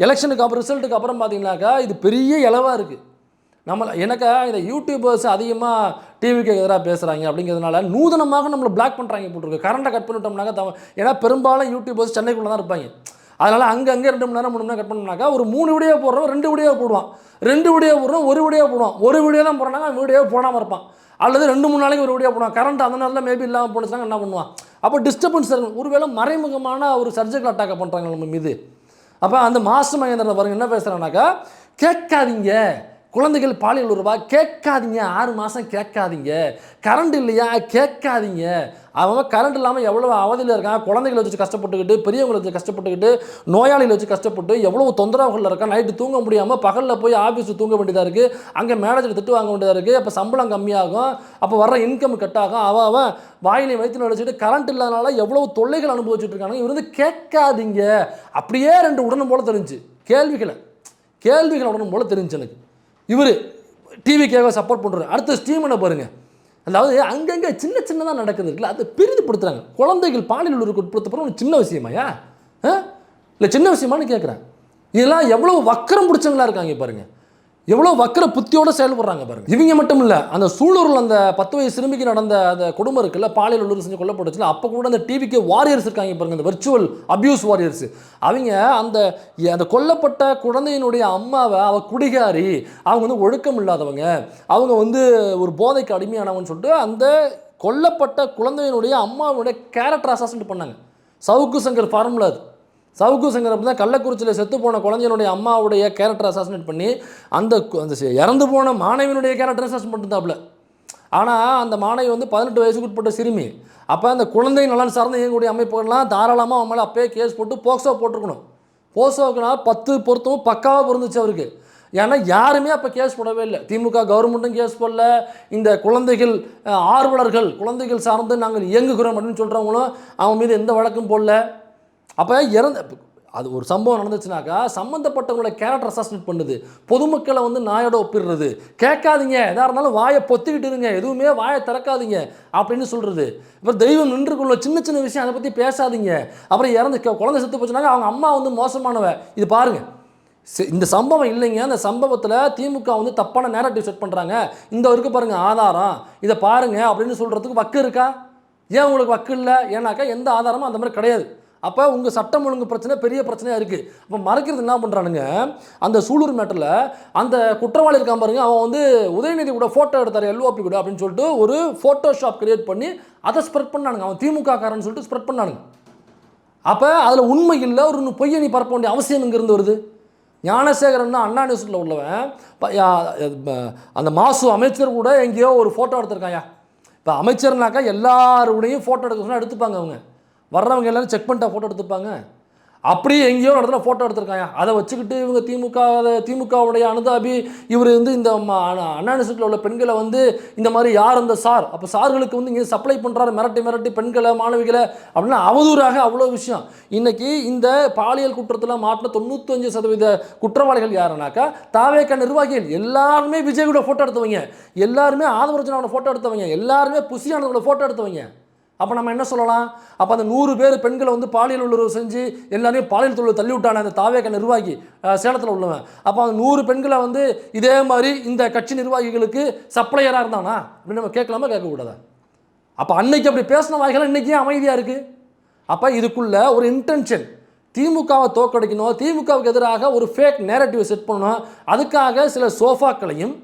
எலெக்ஷனுக்கு அப்புறம் ரிசல்ட்டுக்கு அப்புறம் பார்த்தீங்கன்னாக்கா இது பெரிய இலவாக இருக்குது. எனக்கு இந்த யூடியூபர்ஸ் அதிகமாக டிவிக்கு எதிராக பேசுகிறாங்க அப்படிங்கிறதுனால நூதனமாக நம்மளை பிளாக் பண்ணுறாங்க போட்டிருக்கு. கரண்ட்டை கட் பண்ணிட்டோம்னாக்கா ஏன்னா பெரும்பாலும் யூடியூபர்ஸ் சென்னைக்குள்ளே தான் இருப்பாங்க. அதனால் அங்கே 2 மணி நேரம் 3 மணி நேரம் கட் பண்ணோம்னாக்கா ஒரு 3 வீடியோ போடுறோம், 2 வீடியோ போடுவான், 2 வீடியோ போடுறோம், 1 வீடியோ போடுவான், 1 வீடியோ தான் போடுறாங்க, வீடியோ போடாமல் இருப்பான். அல்லது 2-3 நாளைக்கு ஒரு வீடியோ போடுவான். கரண்ட் அந்த நேரத்தில் மேபி இல்லாமல் போனுச்சுனாங்க என்ன பண்ணுவான்? அப்போ டிஸ்டர்பன்ஸ் இருக்கும். ஒருவேளை மறைமுகமான ஒரு சர்ஜிக்கல் அட்டாக்கை பண்ணுறாங்க நம்ம மீது. அப்போ அந்த மாஸ்டர் மகேந்திரன் பாருங்க என்ன பேசுகிறாங்கனாக்கா, கேட்காதீங்க, குழந்தைகள் பாலியல் உறவா கேட்காதீங்க, 6 மாதம் கேட்காதீங்க, கரண்ட் இல்லையா கேட்காதீங்க. அவன் கரண்ட் இல்லாமல் எவ்வளோ அவதியில் இருக்கான், குழந்தைகளை வச்சு கஷ்டப்பட்டுக்கிட்டு, பெரியவங்களை வச்சு கஷ்டப்பட்டுக்கிட்டு, நோயாளிகளை வச்சு கஷ்டப்பட்டு எவ்வளோ தொந்தரவுகளில் இருக்கான். நைட்டு தூங்க முடியாமல் பகலில் போய் ஆஃபீஸு தூங்க வேண்டியதாக இருக்குது, அங்கே மேனேஜர் திட்டு வாங்க வேண்டியதாக இருக்குது. அப்போ சம்பளம் கம்மியாகும், அப்போ வர்ற இன்கம் கட் ஆகும். அவன் வாயிலையும் வயிற்று நினச்சிட்டு கரண்ட் இல்லாதனால எவ்வளோ தொல்லைகள் அனுபவிச்சுட்டு இருக்காங்க. இவர் வந்து கேட்காதீங்க அப்படியே 2 உடனும் போல் தெரிஞ்சு கேள்விகளை உடனும் போல் தெரிஞ்சு எனக்கு. இவர் டிவிக்காக சப்போர்ட் பண்ணுறாரு. அடுத்த ஸ்டீமனை பாருங்கள், அதாவது அங்கங்கே சின்னதாக நடக்குது இருக்குல்ல, அதை பெரிதுபடுத்துகிறாங்க. குழந்தைகள் பாலியல் உட்படுத்தப்போ ஒரு சின்ன விஷயமாயா இல்லை, சின்ன விஷயமானு கேட்குறேன். இதெல்லாம் எவ்வளோ வக்கரம் பிடிச்சவங்களா இருக்காங்க பாருங்கள், எவ்வளோ வக்கர புத்தியோடு செயல்படுறாங்க பாருங்கள். இவங்க மட்டும் இல்லை, அந்த சூலூரில் அந்த 10 வயசு சிறுமிக்கு நடந்த அந்த குடும்பம் இருக்குல்ல, பாலியல் உள்ளூர் செஞ்சு கொல்லப்பட்டுச்சுல, அப்போ கூட அந்த டிவிக்கு வாரியர்ஸ் இருக்காங்க பாருங்கள், அந்த வெர்ச்சுவல் அபியூஸ் வாரியர்ஸ். அவங்க அந்த கொல்லப்பட்ட குழந்தையினுடைய அம்மாவை அவள் குடிகாரி, அவங்க வந்து ஒழுக்கம் இல்லாதவங்க, அவங்க வந்து ஒரு போதைக்கு அடிமையானவங்கன்னு சொல்லிட்டு அந்த கொல்லப்பட்ட குழந்தையினுடைய அம்மாவுடைய கேரக்டர் அசாசினேட் பண்ணாங்க. சவுக்கு சங்கர் ஃபார்முலா அது. சவுக்கு சங்கர் அப்படி தான் கள்ளக்குறிச்சியில் செத்து போன குழந்தையினுடைய அம்மாவுடைய கேரக்டர் அசாசினேட் பண்ணி அந்த இறந்து போன மாணவியினுடைய கேரக்டர் அசாசினேட் பண்ணிருந்தாப்புல. ஆனால் அந்த மாணவி வந்து 18 வயசுக்கு உட்பட்ட சிறுமி. அப்போ அந்த குழந்தை நலன் சார்ந்த இயங்கக்கூடிய அமைப்புகள்லாம் தாராளமாக அவன் மேலே அப்பயே கேஸ் போட்டு போக்சோ போட்டிருக்கணும். போக்சோக்குனா 10 பொருத்தமும் பக்காவாக பொருந்துச்சு அவருக்கு. ஏன்னா யாருமே அப்போ கேஸ் போடவே இல்லை. திமுக கவர்மெண்ட்டும் கேஸ் போடல, இந்த குழந்தைகள் ஆர்வலர்கள் குழந்தைகள் சார்ந்து நாங்கள் இயங்குகிறோம் அப்படின்னு சொல்கிறவங்களும் அவன் மீது எந்த வழக்கும் போடல. அப்போ அது ஒரு சம்பவம் நடந்துச்சுனாக்கா சம்மந்தப்பட்டவங்களோட கேரக்டர் அசாசினேட் பண்ணுது, பொதுமக்களை வந்து நாயோட ஒப்பிடுறது, கேட்காதீங்க எதாக இருந்தாலும் வாயை பொத்திக்கிட்டு இருங்க, எதுவுமே வாயை திறக்காதீங்க அப்படின்னு சொல்கிறது. இப்போ தெய்வம் நின்று கொள்ள சின்ன விஷயம் அதை பற்றி பேசாதீங்க. அப்புறம் குழந்தை செத்து போச்சுனாக்கா அவங்க அம்மா வந்து மோசமானவ. இது பாருங்கள், இந்த சம்பவம் இல்லைங்க, அந்த சம்பவத்தில் திமுக வந்து தப்பான நேரட்டிவ் செட் பண்ணுறாங்க. இந்த வரைக்கும் பாருங்கள் ஆதாரம், இதை பாருங்கள் அப்படின்னு சொல்கிறதுக்கு வக்கு இருக்கா? ஏன் உங்களுக்கு வக்கு இல்லை? ஏன்னாக்கா எந்த ஆதாரமும் அந்த மாதிரி கிடையாது. அப்போ உங்கள் சட்டம் ஒழுங்கு பிரச்சனை பெரிய பிரச்சனையாக இருக்குது. அப்போ மறைக்கிறது என்ன பண்ணுறானுங்க, அந்த சூலூர் மேட்டரில் அந்த குற்றவாளி இருக்கான் பாருங்க, அவன் வந்து உதயநிதி கூட ஃபோட்டோ எடுத்தார் எல்ஓபி கூட அப்படின்னு சொல்லிட்டு ஒரு ஃபோட்டோஷாப் கிரியேட் பண்ணி அதை ஸ்ப்ரெட் பண்ணானுங்க. அவன் திமுக காரன்னு சொல்லிட்டு ஸ்ப்ரெட் பண்ணானுங்க. அப்போ அதில் உண்மை இல்லை, ஒரு பொய்யை நீ பரப்ப வேண்டிய அவசியம் இங்கேருந்து வருது. ஞானசேகரன் தான் அண்ணா நியூஸில் உள்ளவன், அந்த மாசு அமைச்சர் கூட எங்கேயோ ஒரு ஃபோட்டோ எடுத்திருக்காயா. இப்போ அமைச்சர்னாக்கா எல்லாருடையும் ஃபோட்டோ எடுக்க சொன்னால் எடுத்துப்பாங்க, அவங்க வர்றவங்க எல்லோரும் செக் பண்ணிட்டா ஃபோட்டோ எடுத்துப்பாங்க. அப்படியே எங்கேயோ இடத்துல ஃபோட்டோ எடுத்திருக்காங்க. அதை வச்சுக்கிட்டு இவங்க திமுகவுடைய அனுதாபி இவர் வந்து இந்த அண்ணா யூனிவர்சிட்டியில் உள்ள பெண்களை வந்து இந்த மாதிரி யார் அந்த சார், அப்போ சார்களுக்கு வந்து இங்கே சப்ளை பண்ணுறாரு மிரட்டி பெண்களை மாணவிகளை அப்படின்னா அவதூறாக அவ்வளோ விஷயம். இன்னைக்கு இந்த பாலியல் குற்றத்தில் மாட்டின 95% குற்றவாளிகள் யாருனாக்கா தாவேக நிர்வாகிகள். எல்லாருமே விஜயோட ஃபோட்டோ எடுத்தவங்க, எல்லாருமே ஆதவர்ஜனோட ஃபோட்டோ எடுத்தவங்க, எல்லாருமே புசியானதோட ஃபோட்டோ எடுத்தவங்க. அப்போ நம்ம என்ன சொல்லலாம்? அப்போ அந்த 100 பேர் பெண்களை வந்து பாலியல் உறவு செஞ்சு எல்லாரையும் பாலியல் தொழில் தள்ளி விட்டான அந்த தாவேக நிர்வாகி சேலத்தில் உள்ளவன். அப்போ அந்த 100 பெண்களை வந்து இதே மாதிரி இந்த கட்சி நிர்வாகிகளுக்கு சப்ளையராக இருந்தானா அப்படின்னு நம்ம கேட்கலாமா, கேட்கக்கூடாதா? அப்போ அன்னைக்கு அப்படி பேசின வாய்கள் இன்றைக்கி அமைதியாக இருக்குது. அப்போ இதுக்குள்ள ஒரு இன்டென்ஷன், திமுகவை தோற்கடிக்கணும், திமுகவுக்கு எதிராக ஒரு ஃபேக் நேரட்டிவை செட் பண்ணணும். அதுக்காக சில சோஃபாக்களையும்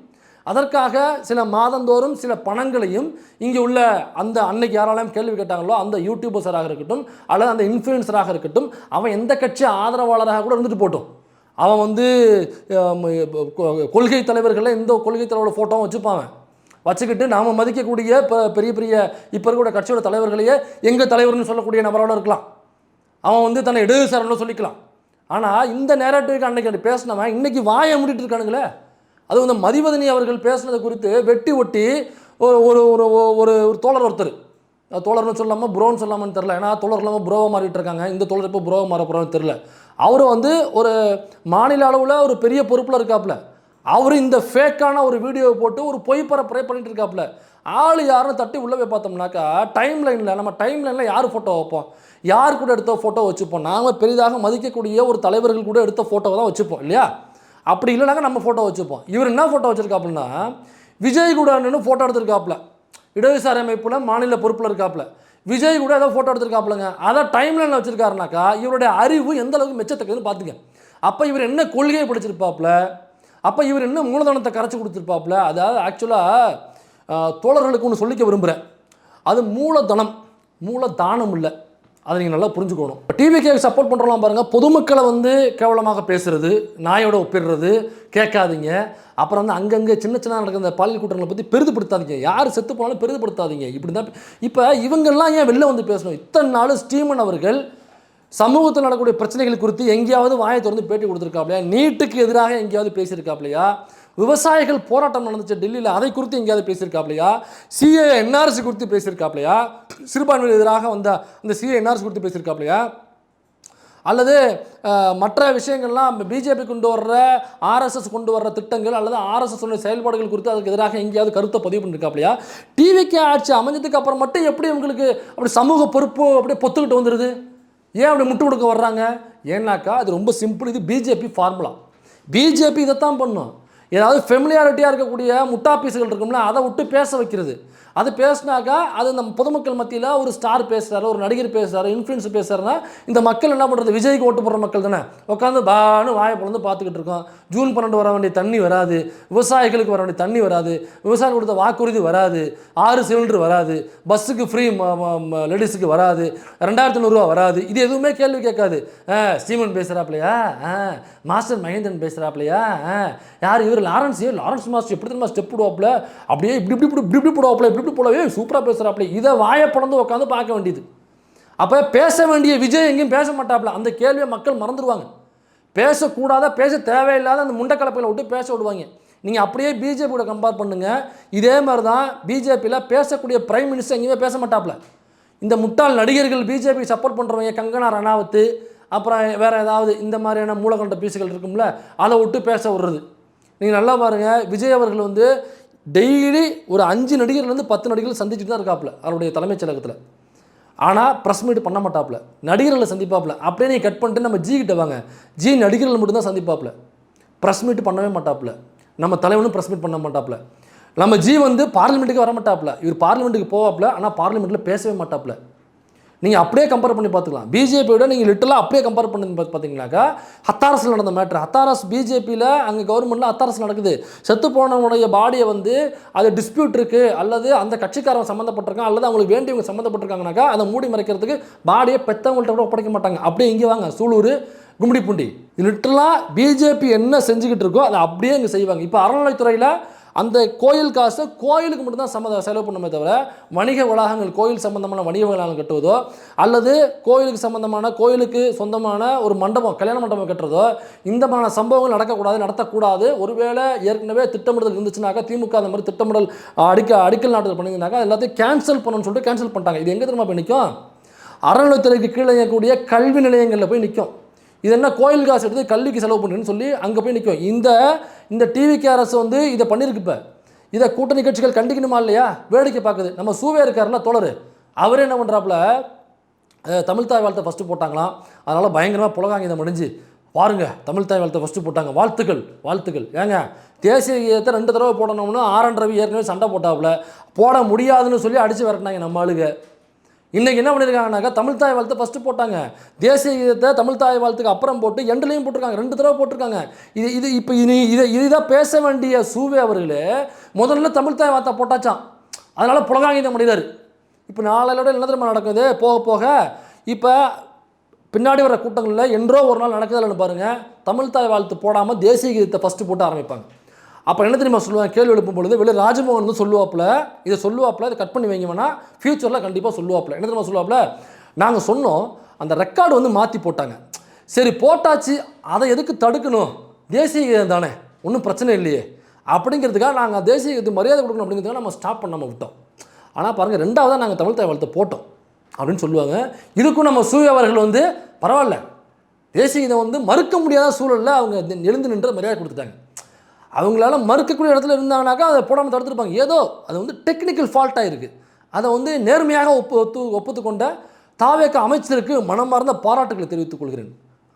அதற்காக சில மாதந்தோறும் சில பணங்களையும் இங்கே உள்ள அந்த அன்னைக்கு யாராலும் கேள்வி கேட்டாங்களோ அந்த யூடியூபர்ஸராக இருக்கட்டும் அல்லது அந்த இன்ஃப்ளூயன்சராக இருக்கட்டும், அவன் எந்த கட்சி ஆதரவாளராக கூட இருந்துட்டு போட்டோம், அவன் வந்து கொள்கை தலைவர்களில் எந்த கொள்கை தலைவரோட ஃபோட்டோவும் வச்சுப்பான். வச்சுக்கிட்டு நாம் மதிக்கக்கூடிய பெரிய பெரிய இப்போ இருக்கக்கூடிய கட்சியோட தலைவர்களையே எங்கள் தலைவர்னு சொல்லக்கூடிய நபரோட இருக்கலாம். அவன் வந்து தன்னை இடதுசாரன்னு சொல்லிக்கலாம். ஆனால் இந்த நேரத்துக்கு அன்னைக்கு பேசினவன் இன்னைக்கு வாயை மூடிட்டு இருக்கானுங்களே. அது வந்து மதிவதனி அவர்கள் பேசுனது குறித்து வெட்டி ஒட்டி ஒரு ஒரு ஒரு ஒரு தோழர் ஒருத்தர், தோழர்னு சொல்லாமல் ப்ரோன்னு சொல்லாமன்னு தெரில, ஏன்னா தோழர் இல்லாமல் ப்ரோவை மாறிட்டு இருக்காங்க, இந்த தோழர் இப்போ ப்ரோவை மாற போகிறோன்னு தெரில. அவர் வந்து ஒரு மாநில அளவில் ஒரு பெரிய பொறுப்பில் இருக்காப்புல. அவர் இந்த ஃபேக்கான ஒரு வீடியோவை போட்டு ஒரு பொய் பரப்புரை பண்ணிட்டு இருக்காப்புல. ஆள் யாருன்னு தட்டி உள்ளே போய் பார்த்தோம்னாக்கா நம்ம டைம் லைனில் யார் ஃபோட்டோ வைப்போம், யார் கூட எடுத்த ஃபோட்டோ வச்சுப்போம், நாங்கள் பெரிதாக மதிக்கக்கூடிய ஒரு தலைவர்கள் கூட எடுத்த ஃபோட்டோவை தான் வச்சுப்போம் இல்லையா? அப்படி இல்லைனாக்கா நம்ம ஃபோட்டோ வச்சுப்போம். இவர் என்ன ஃபோட்டோ வச்சுருக்காப்புலன்னா விஜய் கூட ஃபோட்டோ எடுத்திருக்காப்புல, இடதுசாரி அமைப்பில் மாநில பொறுப்பில் இருக்காப்புல, விஜய் கூட ஏதோ ஃபோட்டோ எடுத்திருக்காப்புலங்க. அதை டைம்லைனில் வச்சுருக்காருனாக்கா இவருடைய அறிவு எந்த அளவுக்கு மெச்சத்தக்கதுன்னு பார்த்துங்க. அப்போ இவர் என்ன கொள்கையை படிச்சிருப்பாப்புல, அப்போ இவர் என்ன மூலதனத்தை கரைச்சி கொடுத்துருப்பாப்புல. அதாவது ஆக்சுவலாக தோழர்களுக்கு ஒன்று சொல்லிக்க விரும்புகிறேன், அது மூலதானம் இல்லை, அதை நீங்கள் நல்லா புரிஞ்சுக்கணும். டிவிக்கு சப்போர்ட் பண்ணுறலாம் பாருங்கள், பொதுமக்களை வந்து கேவலமாக பேசுகிறது, நாயோட ஒப்பிடுறது, கேட்காதீங்க. அப்புறம் வந்து அங்கங்கே சின்ன நடக்கிற இந்த பாலியல் குற்றங்களை பற்றி பெரிதுபடுத்தாதீங்க, யார் செத்து போனாலும் பெரிதுபடுத்தாதீங்க. இப்படி தான் இப்போ இவங்கெல்லாம் ஏன் வெளில வந்து பேசணும்? இத்தனை நாள் ஸ்டீமன் அவர்கள் சமூகத்தில் நடக்கக்கூடிய பிரச்சனைகள் குறித்து எங்கேயாவது வாயை திறந்து பேட்டி கொடுத்துருக்காப்லையா? நீட்டுக்கு எதிராக எங்கேயாவது பேசியிருக்காப்லையா? விவசாயிகள் போராட்டம் நடந்துச்சு டெல்லியில், அதை குறித்து எங்கேயாவது பேசியிருக்காப்லையா? சிஏ என்ஆர்சி குறித்து பேசியிருக்காப்லையா? சிறுபான்மையினர் எதிராக வந்த அந்த சிஏ என்ஆர்சி குறித்து பேசியிருக்காப்லையா? அல்லது மற்ற விஷயங்கள்லாம் பிஜேபி கொண்டு வர்ற ஆர்எஸ்எஸ் கொண்டு வர்ற திட்டங்கள் அல்லது ஆர்எஸ்எஸ் செயல்பாடுகள் குறித்து அதுக்கு எதிராக எங்கேயாவது கருத்தை பதிவு பண்ணியிருக்காப்லையா? டிவிக்கு ஆட்சி அமைஞ்சதுக்கு அப்புறம் மட்டும் எப்படி உங்களுக்கு அப்படி சமூக பொறுப்பு அப்படியே பொத்துக்கிட்டு வந்துடுது? ஏன் அப்படி முட்டு கொடுக்க வர்றாங்க? ஏன்னாக்கா அது ரொம்ப சிம்பிள், இது பிஜேபி ஃபார்முலா. பிஜேபி இதைத்தான் பண்ணும். ஏதாவது ஃபெமிலியாரிட்டியாக இருக்கக்கூடிய முட்டா பீஸுகள் இருக்கும்ல, அதை விட்டு பேச வைக்கிறது. அது பேசினாக்கா அது நம்ம பொதுமக்கள் மத்தியில் ஒரு ஸ்டார் பேசுகிறாரு, ஒரு நடிகர் பேசுகிறாரு, இன்ஃப்ளூயன்ஸ் பேசுகிறாருன்னா இந்த மக்கள் என்ன பண்ணுறது? விஜய்க்கு ஓட்டு போடுற மக்கள் தானே, உட்காந்து பான்னு வாயை பிளந்து பார்த்துக்கிட்டு இருக்கோம். ஜூன் 12 வர வேண்டிய தண்ணி வராது, விவசாயிகளுக்கு வர வேண்டிய தண்ணி வராது, விவசாயிகள் கொடுத்த வாக்குறுதி வராது, 6 சிலிண்டர் வராது, பஸ்ஸுக்கு ஃப்ரீ லேடிஸுக்கு வராது, 2500 ரூபா வராது. இது எதுவுமே கேள்வி கேட்காது. ஸ்டீமன் பேசுகிறாப்லையா, மாஸ்டர் மகேந்திரன் பேசுகிறாப்லையா, யார் இவர் லாரன்ஸ் மாஸ்டர் எப்படி தெரியுமா ஸ்டெப் விடுவாப்புல, அப்படியே இப்படி போடுவாப்புல, இப்படி போலவே சூப்பராக பேசுகிறாப்புல. இதை வாயை பிளந்து உட்காந்து பார்க்க வேண்டியது. அப்போ பேச வேண்டிய விஜய் எங்கேயும் பேச மாட்டாப்புல. அந்த கேள்வியை மக்கள் மறந்துடுவாங்க. பேசக்கூடாத, பேச தேவையில்லாத அந்த முண்டக்கலப்பையில் விட்டு பேச விடுவாங்க. நீங்கள் அப்படியே பிஜேபியோட கம்பேர் பண்ணுங்கள். இதே மாதிரி தான் பிஜேபியில் பேசக்கூடிய பிரைம் மினிஸ்டர் எங்கேயுமே பேச மாட்டாப்புல. இந்த முட்டாள் நடிகர்கள் பிஜேபி சப்போர்ட் பண்ணுறவங்க, கங்கனா ரணாவத்து, அப்புறம் வேறு ஏதாவது இந்த மாதிரியான மூலகண்ட பீஸுகள் இருக்கும்ல, அதை விட்டு பேச விடுறது. நீங்கள் நல்லா பாருங்கள், விஜய் அவர்கள் வந்து டெய்லி ஒரு 5 நடிகர்லேருந்து 10 நடிகர்கள் சந்திச்சுட்டு தான் இருக்காப்புல அவருடைய தலைமைச் செயலகத்தில். ஆனால் ப்ரெஸ் மீட் பண்ண மாட்டாப்புல, நடிகர்களை சந்திப்பாப்புல. அப்படியே நீ கட் பண்ணிட்டு நம்ம ஜி கிட்ட வாங்க, ஜி நடிகர்கள் மட்டும்தான் சந்திப்பாப்புல, ப்ரெஸ் மீட் பண்ணவே மாட்டாப்புல. நம்ம தலைவனும் ப்ரெஸ் மீட் பண்ண மாட்டாப்புல. நம்ம ஜி வந்து பார்லிமெண்ட்டுக்கு வர மாட்டாப்புல, இவர் பார்லிமெண்ட்டுக்கு போவாப்புல, ஆனால் பார்லிமெண்ட்டில் பேசவே மாட்டாப்புல. நீங்கள் அப்படியே கம்பேர் பண்ணி பார்த்துக்கலாம். பிஜேபியோட நீங்கள் லிட்டலாக அப்படியே கம்பேர் பண்ணி பார்த்தீங்கன்னாக்கா ஹத்தாரஸில் நடந்த மேட்ரு, ஹத்தாரஸ் பிஜேபியில் அங்கே கவர்மெண்ட்டில் ஹத்தாரஸ் நடக்குது. செத்து போனவனுடைய பாடியை வந்து அது டிஸ்பியூட் இருக்குது, அல்லது அந்த கட்சிக்காரன் சம்மந்தப்பட்டிருக்காங்க, அல்லது அவங்களுக்கு வேண்டியவங்க சம்மந்தப்பட்டிருக்காங்கனாக்கா அதை மூடி மறைக்கிறதுக்கு பாடியை பெற்றவங்கள்ட்ட கூட ஒப்படைக்க மாட்டாங்க. அப்படியே இங்கே வாங்க, சூலூர், கும்மிடிப்பூண்டி, லிட்டலாக பிஜேபி என்ன செஞ்சுக்கிட்டு இருக்கோ அதை அப்படியே இங்கே செய்வாங்க. இப்போ அறநிலைத்துறையில் அந்த கோயில் காசை கோயிலுக்கு மட்டும்தான் செலவு பண்ணுமே தவிர வணிக வளாகங்கள், கோயில் சம்பந்தமான வணிக வளாகங்கள் கட்டுவதோ அல்லது கோயிலுக்கு சம்பந்தமான கோயிலுக்கு சொந்தமான ஒரு மண்டபம், கல்யாண மண்டபம் கட்டுறதோ இந்த மாதிரி சம்பவங்கள் நடத்தக்கூடாது. ஒருவேளை ஏற்கனவே திட்டமிடல் இருந்துச்சுனாக்கா, திமுக அந்த மாதிரி திட்டமிடல் அடிக்கல் நாட்டுதல் பண்ணியிருந்தாக்கா எல்லாத்தையும் கேன்சல் பண்ணணும்னு சொல்லிட்டு கேன்சல் பண்ணிட்டாங்க. இது எங்கே தெரியுமா போய் நிற்கும்? அறநிலையத்துறைக்கு கீழே இருக்கக்கூடிய கல்வி நிலையங்களில் போய் நிற்கும். இது என்ன கோயில் காசு எடுத்து கல்விக்கு செலவு பண்ணுறேன்னு சொல்லி அங்கே போய் நிற்கும். இந்த டிவிகே அரசு வந்து இதை பண்ணியிருக்கு. இப்போ இதை கூட்டணி கட்சிகள் கண்டிக்கணுமா இல்லையா? வேடிக்கை பார்க்குது. நம்ம சூவே இருக்காருல தோழர், அவரே என்ன பண்ணுறாப்புல, தமிழ் தாய் வாழ்த்தை ஃபஸ்ட்டு போட்டாங்களாம், அதனால் பயங்கரமாக புலகாங்க இதை முடிஞ்சு பாருங்கள், தமிழ் தாய் வாழ்த்தை ஃபஸ்ட்டு போட்டாங்க, வாழ்த்துக்கள். ஏங்க தேசிய கீதத்தை 2 தடவை போடணும்னு ஆர்.என். ரவி ஏற்கனவே சண்டை போட்டாப்புல, போட முடியாதுன்னு சொல்லி அடித்து விரட்டினாங்க நம்ம ஆளுங்க. இன்றைக்கி என்ன பண்ணியிருக்காங்கனாக்கா, தமிழ் தாய் வாழ்த்தை ஃபஸ்ட்டு போட்டாங்க, தேசிய கீதத்தை தமிழ் தாய் வாழ்த்துக்கு அப்புறம் போட்டு எண்டுலேயும் போட்டிருக்காங்க, 2 தடவை போட்டிருக்காங்க. இப்போ இதுதான் பேச வேண்டிய சூவே அவர்களே முதல்ல தமிழ் தாய் வாழ்த்தை போட்டாச்சான், அதனால் புலகாங்கித முடிதார். இப்போ நாளையோட என்ன தெரியுமா நடக்குது? போக இப்போ பின்னாடி வர கூட்டங்களில் என்றோ ஒரு நாள் நடக்குதுன்னு பாருங்கள், தமிழ் தாய் வாழ்த்து போடாமல் தேசிய கீதத்தை ஃபஸ்ட்டு போட்டு ஆரம்பிப்பாங்க. அப்போ என்ன தெரியுமா சொல்லுவாங்க? கேள்வி எழுப்பும் பொழுது வெளியே ராஜ்மோகன் வந்து சொல்லுவாப்புல, இதை கட் பண்ணி வைங்க வேணா, ஃப்யூச்சரில் கண்டிப்பாக சொல்லுவாப்புல. என்ன தெரியுமா சொல்லுவாப்புல, நாங்கள் சொன்னோம், அந்த ரெக்கார்டு வந்து மாற்றி போட்டாங்க, சரி போட்டாச்சு, அதை எதுக்கு தடுக்கணும், தேசிய கீதம் தானே, ஒன்றும் பிரச்சனை இல்லையே அப்படிங்கிறதுக்காக நாங்கள் தேசிய கீதத்துக்கு மரியாதை கொடுக்கணும் அப்படிங்கிறதுக்காக நம்ம ஸ்டாப் பண்ணாமல் விட்டோம். ஆனால் பாருங்கள், 2வதாக நாங்கள் தமிழ் தாய் வாழ்த்தை போட்டோம் அப்படின்னு சொல்லுவாங்க. இதுக்கும் நம்ம சூரிய அவர்கள் வந்து பரவாயில்ல, தேசிய கீதம் வந்து மறுக்க முடியாத சூழலில் அவங்க எழுந்து நின்று மரியாதை கொடுத்துட்டாங்க. அவங்களால மறுக்கக்கூடிய இடத்துல இருந்தாங்கனாக்கா அதை போடாமல் தடுத்துருப்பாங்க. ஏதோ அது வந்து டெக்னிக்கல் ஃபால்ட்டாக இருக்குது. அதை வந்து நேர்மையாக ஒப்புத்துக்கொண்ட தாவேக அமைச்சருக்கு மனமார்ந்த பாராட்டுகளை தெரிவித்துக் கொள்கிறேன்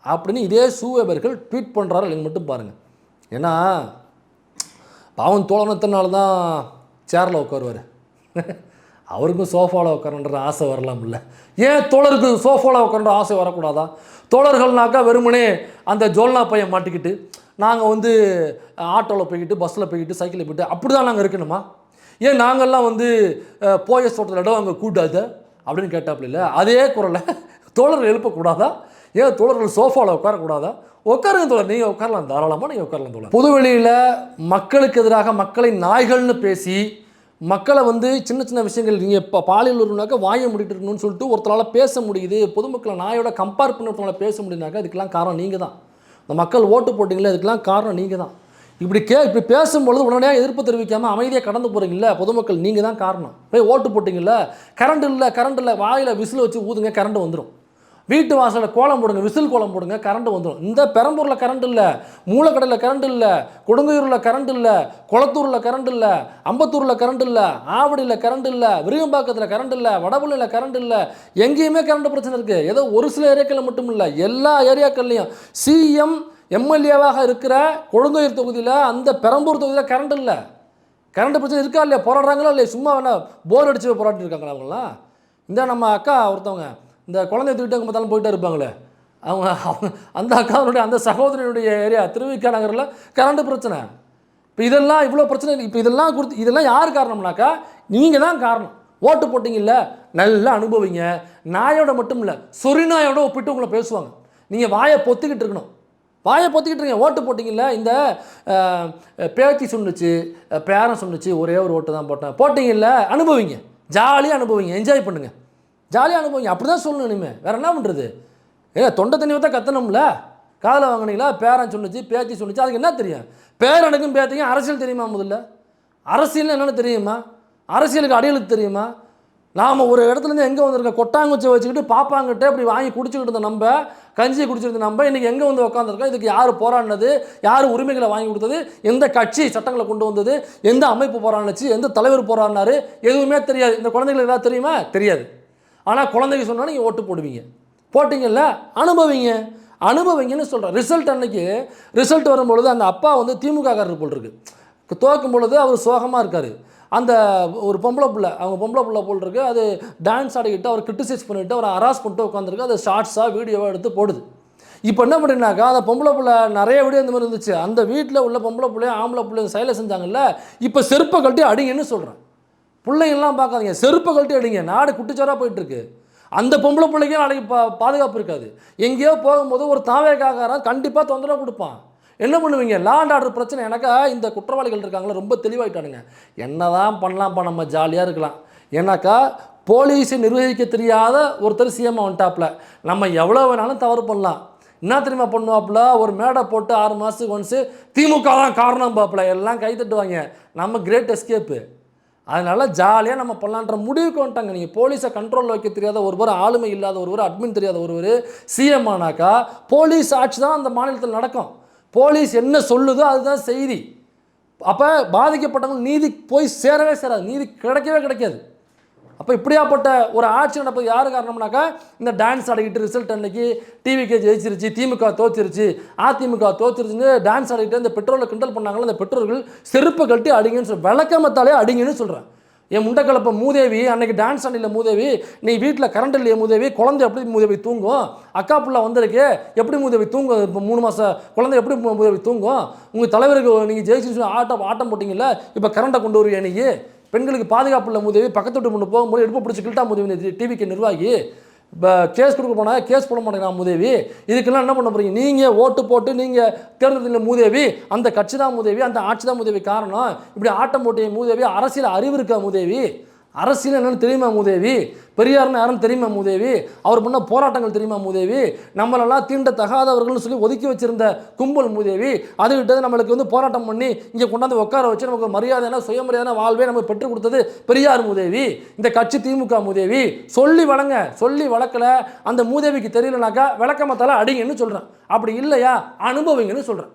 அப்படின்னு இதே சூவேபர்கள் ட்வீட் பண்ணுறாரு இல்லைன்னு மட்டும் பாருங்கள். ஏன்னா பாவன் தோழனத்தினால தான் சேரில் உட்காருவார், அவருக்கும் சோஃபாவில் உட்காரன்ற ஆசை வரலாம் இல்லை? ஏன் தோழருக்கு சோஃபாவில் உட்காரன்ற ஆசை வரக்கூடாதா? தோழர்கள்னாக்கா வெறுமனே அந்த ஜோல்னா பையன் மாட்டிக்கிட்டு நாங்கள் வந்து ஆட்டோவில் போய்கிட்டு, பஸ்ஸில் போய்கிட்டு, சைக்கிளில் போய்ட்டு அப்படி தான் நாங்கள் இருக்கணுமா? ஏன் நாங்கள்லாம் வந்து போயஸ் தோட்டத்தில் இடம் அங்கே கூட்டாது அப்படின்னு கேட்டாப்புல இல்லை? அதே குரலை தோழர்கள் எழுப்பக்கூடாதா? ஏன் தோழர்கள் சோஃபாவில் உட்காரக்கூடாதா? உட்காருங்க தோழர், நீங்கள் உட்காரலாம், தாராளமாக நீங்கள் உட்காரலாம் தோழர். பொதுவெளியில் மக்களுக்கு எதிராக மக்களை நாய்கள்னு பேசி மக்களை வந்து சின்ன விஷயங்கள், நீங்கள் இப்போ பாலியல் உறவுனாக்கா வாயை முடிட்டு இருக்கணும்னு சொல்லிட்டு ஒருத்தரால் பேச முடியுது, பொதுமக்களை நாயோட கம்பேர் பண்ணி ஒருத்தரால் பேச முடியுதுனாக்கா இதுக்கெல்லாம் காரணம் நீங்கள் தான். இந்த மக்கள் ஓட்டு போட்டிங்களே, இதுக்கெல்லாம் காரணம் நீங்கள் தான். இப்படி பேசும்பொழுது உடனடியாக எதிர்ப்பு தெரிவிக்காமல் அமைதியாக கடந்து போகிறீங்கள பொதுமக்கள், நீங்கள் தான் காரணம். போய் ஓட்டு போட்டிங்கள, கரண்ட் இல்லை, வாயில் விசில் வச்சு ஊதுங்க, கரண்ட் வந்துடும். வீட்டு வாசலில் கோலம் போடுங்க, விசில் கோலம் போடுங்க, கரண்ட் வந்துடும். இந்த பெரம்பூரில் கரண்ட் இல்லை, மூலக்கடையில் கரண்ட் இல்லை, கொடுங்கையூரில் கரண்ட் இல்லை, குளத்தூரில் கரண்ட் இல்லை, அம்பத்தூரில் கரண்ட் இல்லை, ஆவடியில் கரண்ட் இல்லை, விருகம்பாக்கத்தில் கரண்ட் இல்லை, வடபழனியில் கரண்ட் இல்லை, எங்கேயுமே கரண்ட் பிரச்சனை இருக்குது. ஏதோ ஒரு சில ஏரியாக்களில் மட்டும் இல்லை, எல்லா ஏரியாக்கள்லையும். சிஎம் எம்எல்ஏவாக இருக்கிற கொடுங்கையூர் தொகுதியில், அந்த பெரம்பூர் தொகுதியில் கரண்ட் இல்லை. கரண்ட் பிரச்சனை இருக்கா இல்லையா? போராடுறாங்களா இல்லையா? சும்மா வேணா போர் அடிச்சு போராட்டி இருக்காங்களா அவங்களாம்? இந்த நம்ம அக்கா ஒருத்தவங்க இந்த குழந்தைய தூக்கிட்டு அங்கே பார்த்தாலும் போயிட்டே இருப்பாங்களே, அவங்க அந்த அக்காவுடைய அந்த சகோதரனுடைய ஏரியா திருவிக்கா நகரில் கரண்ட் பிரச்சனை. இப்போ இதெல்லாம் இவ்வளோ பிரச்சனை, இப்போ இதெல்லாம் யார் காரணம்னாக்கா நீங்கள் தான் காரணம். ஓட்டு போட்டிங்கல்ல, நல்லா அனுபவிங்க. நாயோட மட்டும் இல்லை, சொறி நாயோட ஒப்பிட்டு உங்களை பேசுவாங்க. நீங்கள் வாயை பொத்திக்கிட்டு இருக்கணும், இருக்கீங்க. ஓட்டு போட்டிங்கல்ல, இந்த பேத்தி சொன்னுச்சு, பேரன் சொன்னுச்சு, ஒரே ஒரு ஓட்டு தான் போட்டிங்கல்ல, அனுபவிங்க, ஜாலியாக அனுபவிங்க, என்ஜாய் பண்ணுங்கள், ஜாலியாக அனுபவிங்க. அப்படி தான் சொல்லணும் இனிமேல், வேறு என்ன பண்ணுறது? தொண்டை தண்ணி தான் கத்தணும்ல. காதில் வாங்கினீங்களா, பேரன் சொன்னுச்சு, பேத்தி சொன்னுச்சு, அதுக்கு என்ன தெரியும்? பேரனுக்கும் பேத்திக்கும் அரசியல் தெரியுமா? முதல்ல அரசியல் என்னென்னு தெரியுமா? அரசியலுக்கு அடியலுக்கு தெரியுமா? நாம் ஒரு இடத்துலேருந்து எங்கே வந்திருக்கோம், கொட்டாங்குச்சை வச்சுக்கிட்டு பாப்பாங்கிட்ட இப்படி வாங்கி குடிச்சிக்கிட்டு இருந்த நம்ம, கஞ்சியை குடிச்சிருந்த நம்ம இன்றைக்கி எங்கே வந்து உட்காந்துருக்கோம்? இதுக்கு யார் போராடினது, யார் உரிமைகளை வாங்கி கொடுத்தது, எந்த கட்சி சட்டங்களை கொண்டு வந்தது, எந்த அமைப்பு போராடினுச்சு, எந்த தலைவர் போராடினார், எதுவுமே தெரியாது. இந்த குழந்தைங்களுக்கு ஏதாவது தெரியுமா? தெரியாது. ஆனால் குழந்தைக்கு சொன்னால் நீங்கள் ஓட்டு போடுவீங்க. போட்டிங்கல்ல, அனுபவிங்கன்னு சொல்கிறேன். ரிசல்ட் வரும்பொழுது அந்த அப்பா வந்து திமுககாரர் போல் இருக்குது. துவக்கும் பொழுது அவர் சோகமாக இருக்கார். அந்த ஒரு பொம்பளை பிள்ளை போல் இருக்குது. அது டான்ஸ் ஆடிக்கிட்டு அவர் கிரிட்டிசைஸ் பண்ணிவிட்டு அவர் ஹராஸ் பண்ணிட்டு உட்காந்துருக்கு. அது ஷார்ட்ஸாக வீடியோவாக எடுத்து போடுது. இப்போ என்ன பண்ணினாக்கா, அந்த பொம்பளை பிள்ளை நிறைய வீடியோ இந்த மாதிரி இருந்துச்சு. அந்த வீட்டில் உள்ள பொம்பளை பிள்ளைய ஆம்பளை பிள்ளைங்க செயலை செஞ்சாங்கல்ல, இப்போ செருப்பை கழட்டி அடிங்கன்னு சொல்கிறேன். பிள்ளைங்கள்லாம் பார்க்காதீங்க, செருப்பை கழட்டி அடிங்க. நாடு குட்டிச்சோராக போயிட்டுருக்கு. அந்த பொம்பளை பிள்ளைக்கே நாளைக்கு பாதுகாப்பு இருக்காது. எங்கேயோ போகும்போது ஒரு தாவேக்காரன் கண்டிப்பாக தொந்தரவு கொடுப்பான். என்ன பண்ணுவீங்க? லா அண்ட் ஆர்டர் பிரச்சனை. எனக்கா இந்த குற்றவாளிகள் இருக்காங்களா ரொம்ப தெளிவாயிட்டானுங்க. என்னதான் பண்ணலாம்ப்பா, நம்ம ஜாலியாக இருக்கலாம். ஏன்னாக்கா போலீஸை நிர்வகிக்க தெரியாத ஒருத்தர் சிஎம் வந்துட்டாப்புல. நம்ம எவ்வளோ வேணாலும் தவறு பண்ணலாம். என்ன தெரியுமா பண்ணுவாப்புல? ஒரு மேடை போட்டு 6 மாதத்துக்கு ஒன்ஸு திமுக தான் காரணம் பாப்புல, எல்லாம் கை தட்டுவாங்க. நம்ம கிரேட் எஸ்கேப்பு. அதனால ஜாலியாக நம்ம பண்ணலான்ற முடிவுக்கு வந்துட்டாங்க. நீங்கள் போலீஸை கண்ட்ரோலில் வைக்க தெரியாத ஒருவர், ஆளுமை இல்லாத ஒருவர், அட்மின் தெரியாத ஒருவர் சிஎம் ஆனாக்கா போலீஸ் ஆட்சி தான் அந்த மாநிலத்தில் நடக்கும். போலீஸ் என்ன சொல்லுதோ அதுதான் செய்தி. அப்போ பாதிக்கப்பட்டவங்க நீதி போய் சேரவே சேராது, நீதி கிடைக்கவே கிடைக்காது. அப்போ இப்படியாப்பட்ட ஒரு ஆட்சி நடப்பது யார் காரணம்னாக்கா, இந்த டான்ஸ் ஆடிக்கிட்டு ரிசல்ட் அன்னைக்கு டிவிகே ஜெயிச்சிருச்சு, திமுக தோச்சிருச்சு, அதிமுக தோச்சிருச்சுன்னு டான்ஸ் ஆடிக்கிட்டு இந்த பெட்ரோலை கிண்டல் பண்ணாங்களோ, அந்த பெட்ரோல்கள் செருப்பை கட்டி அடிங்கன்னு சொல்லி விளக்கமத்தாலே அடிங்கன்னு சொல்கிறேன். என் முண்டக்கலப்ப மூதேவி, அன்னைக்கு டான்ஸ் ஆடியில் மூதேவி, நீ வீட்டில் கரண்ட் இல்லையே மூதேவி, குழந்தை எப்படி மூதேவி தூங்கும்? அக்கா பிள்ளை வந்திருக்கு, எப்படி மூதேவி தூங்கும்? இப்போ 3 மாதம் குழந்தை எப்படி மூதேவி தூங்கும்? உங்கள் தலைவருக்கு நீங்கள் ஜெயிச்சு ஆட்டம் போட்டிங்கல்ல, இப்போ கரண்ட்டை கொண்டு வருவியா? நீ பெண்களுக்கு பாதுகாப்பு இல்லை மூதேவி, பக்கத்து விட்டு முன்னு போகும்போது எடுப்பு பிடிச்சி கில்ட்டா மூதேவி, டிவிக்கு நிர்வாகி இப்போ கேஸ் கொடுக்க போனால் கேஸ் போட மாட்டேங்கிறான் மூதேவி. இதுக்கெல்லாம் என்ன பண்ண போகிறீங்க? நீங்கள் ஓட்டு போட்டு நீங்கள் தேர்ந்தெடுத்த மூதேவி, அந்த கட்சி தான் மூதேவி, அந்த ஆட்சி தான் மூதேவி காரணம். இப்படி ஆட்டம் போட்டிய மூதேவி, அரசியல் அறிவு இருக்கா மூதேவி? அரசியல் என்னன்னு தெரியுமா மூதேவி? பெரியார்னு யாருன்னு தெரியுமா மூதேவி? அவர் பண்ண போராட்டங்கள் தெரியுமா மூதேவி? நம்மளெல்லாம் தீண்ட தகாதவர்கள்னு சொல்லி ஒதுக்கி வச்சிருந்த கும்பல் மூதேவி, அதுகிட்ட நம்மளுக்கு போராட்டம் பண்ணி இங்கே கொண்டாந்து உட்கார வச்சு நமக்கு மரியாதையான சுயமரியாதையான வாழ்வே நம்ம பெற்றுக் கொடுத்தது பெரியார் மூதேவி, இந்த கட்சி திமுக மூதேவி. சொல்லி வளங்க, சொல்லி வளர்க்கல. அந்த மூதேவிக்கு தெரியலனாக்கா விளக்கமத்தால அடிங்கன்னு சொல்கிறேன். அப்படி இல்லையா அனுபவிங்கன்னு சொல்கிறேன்.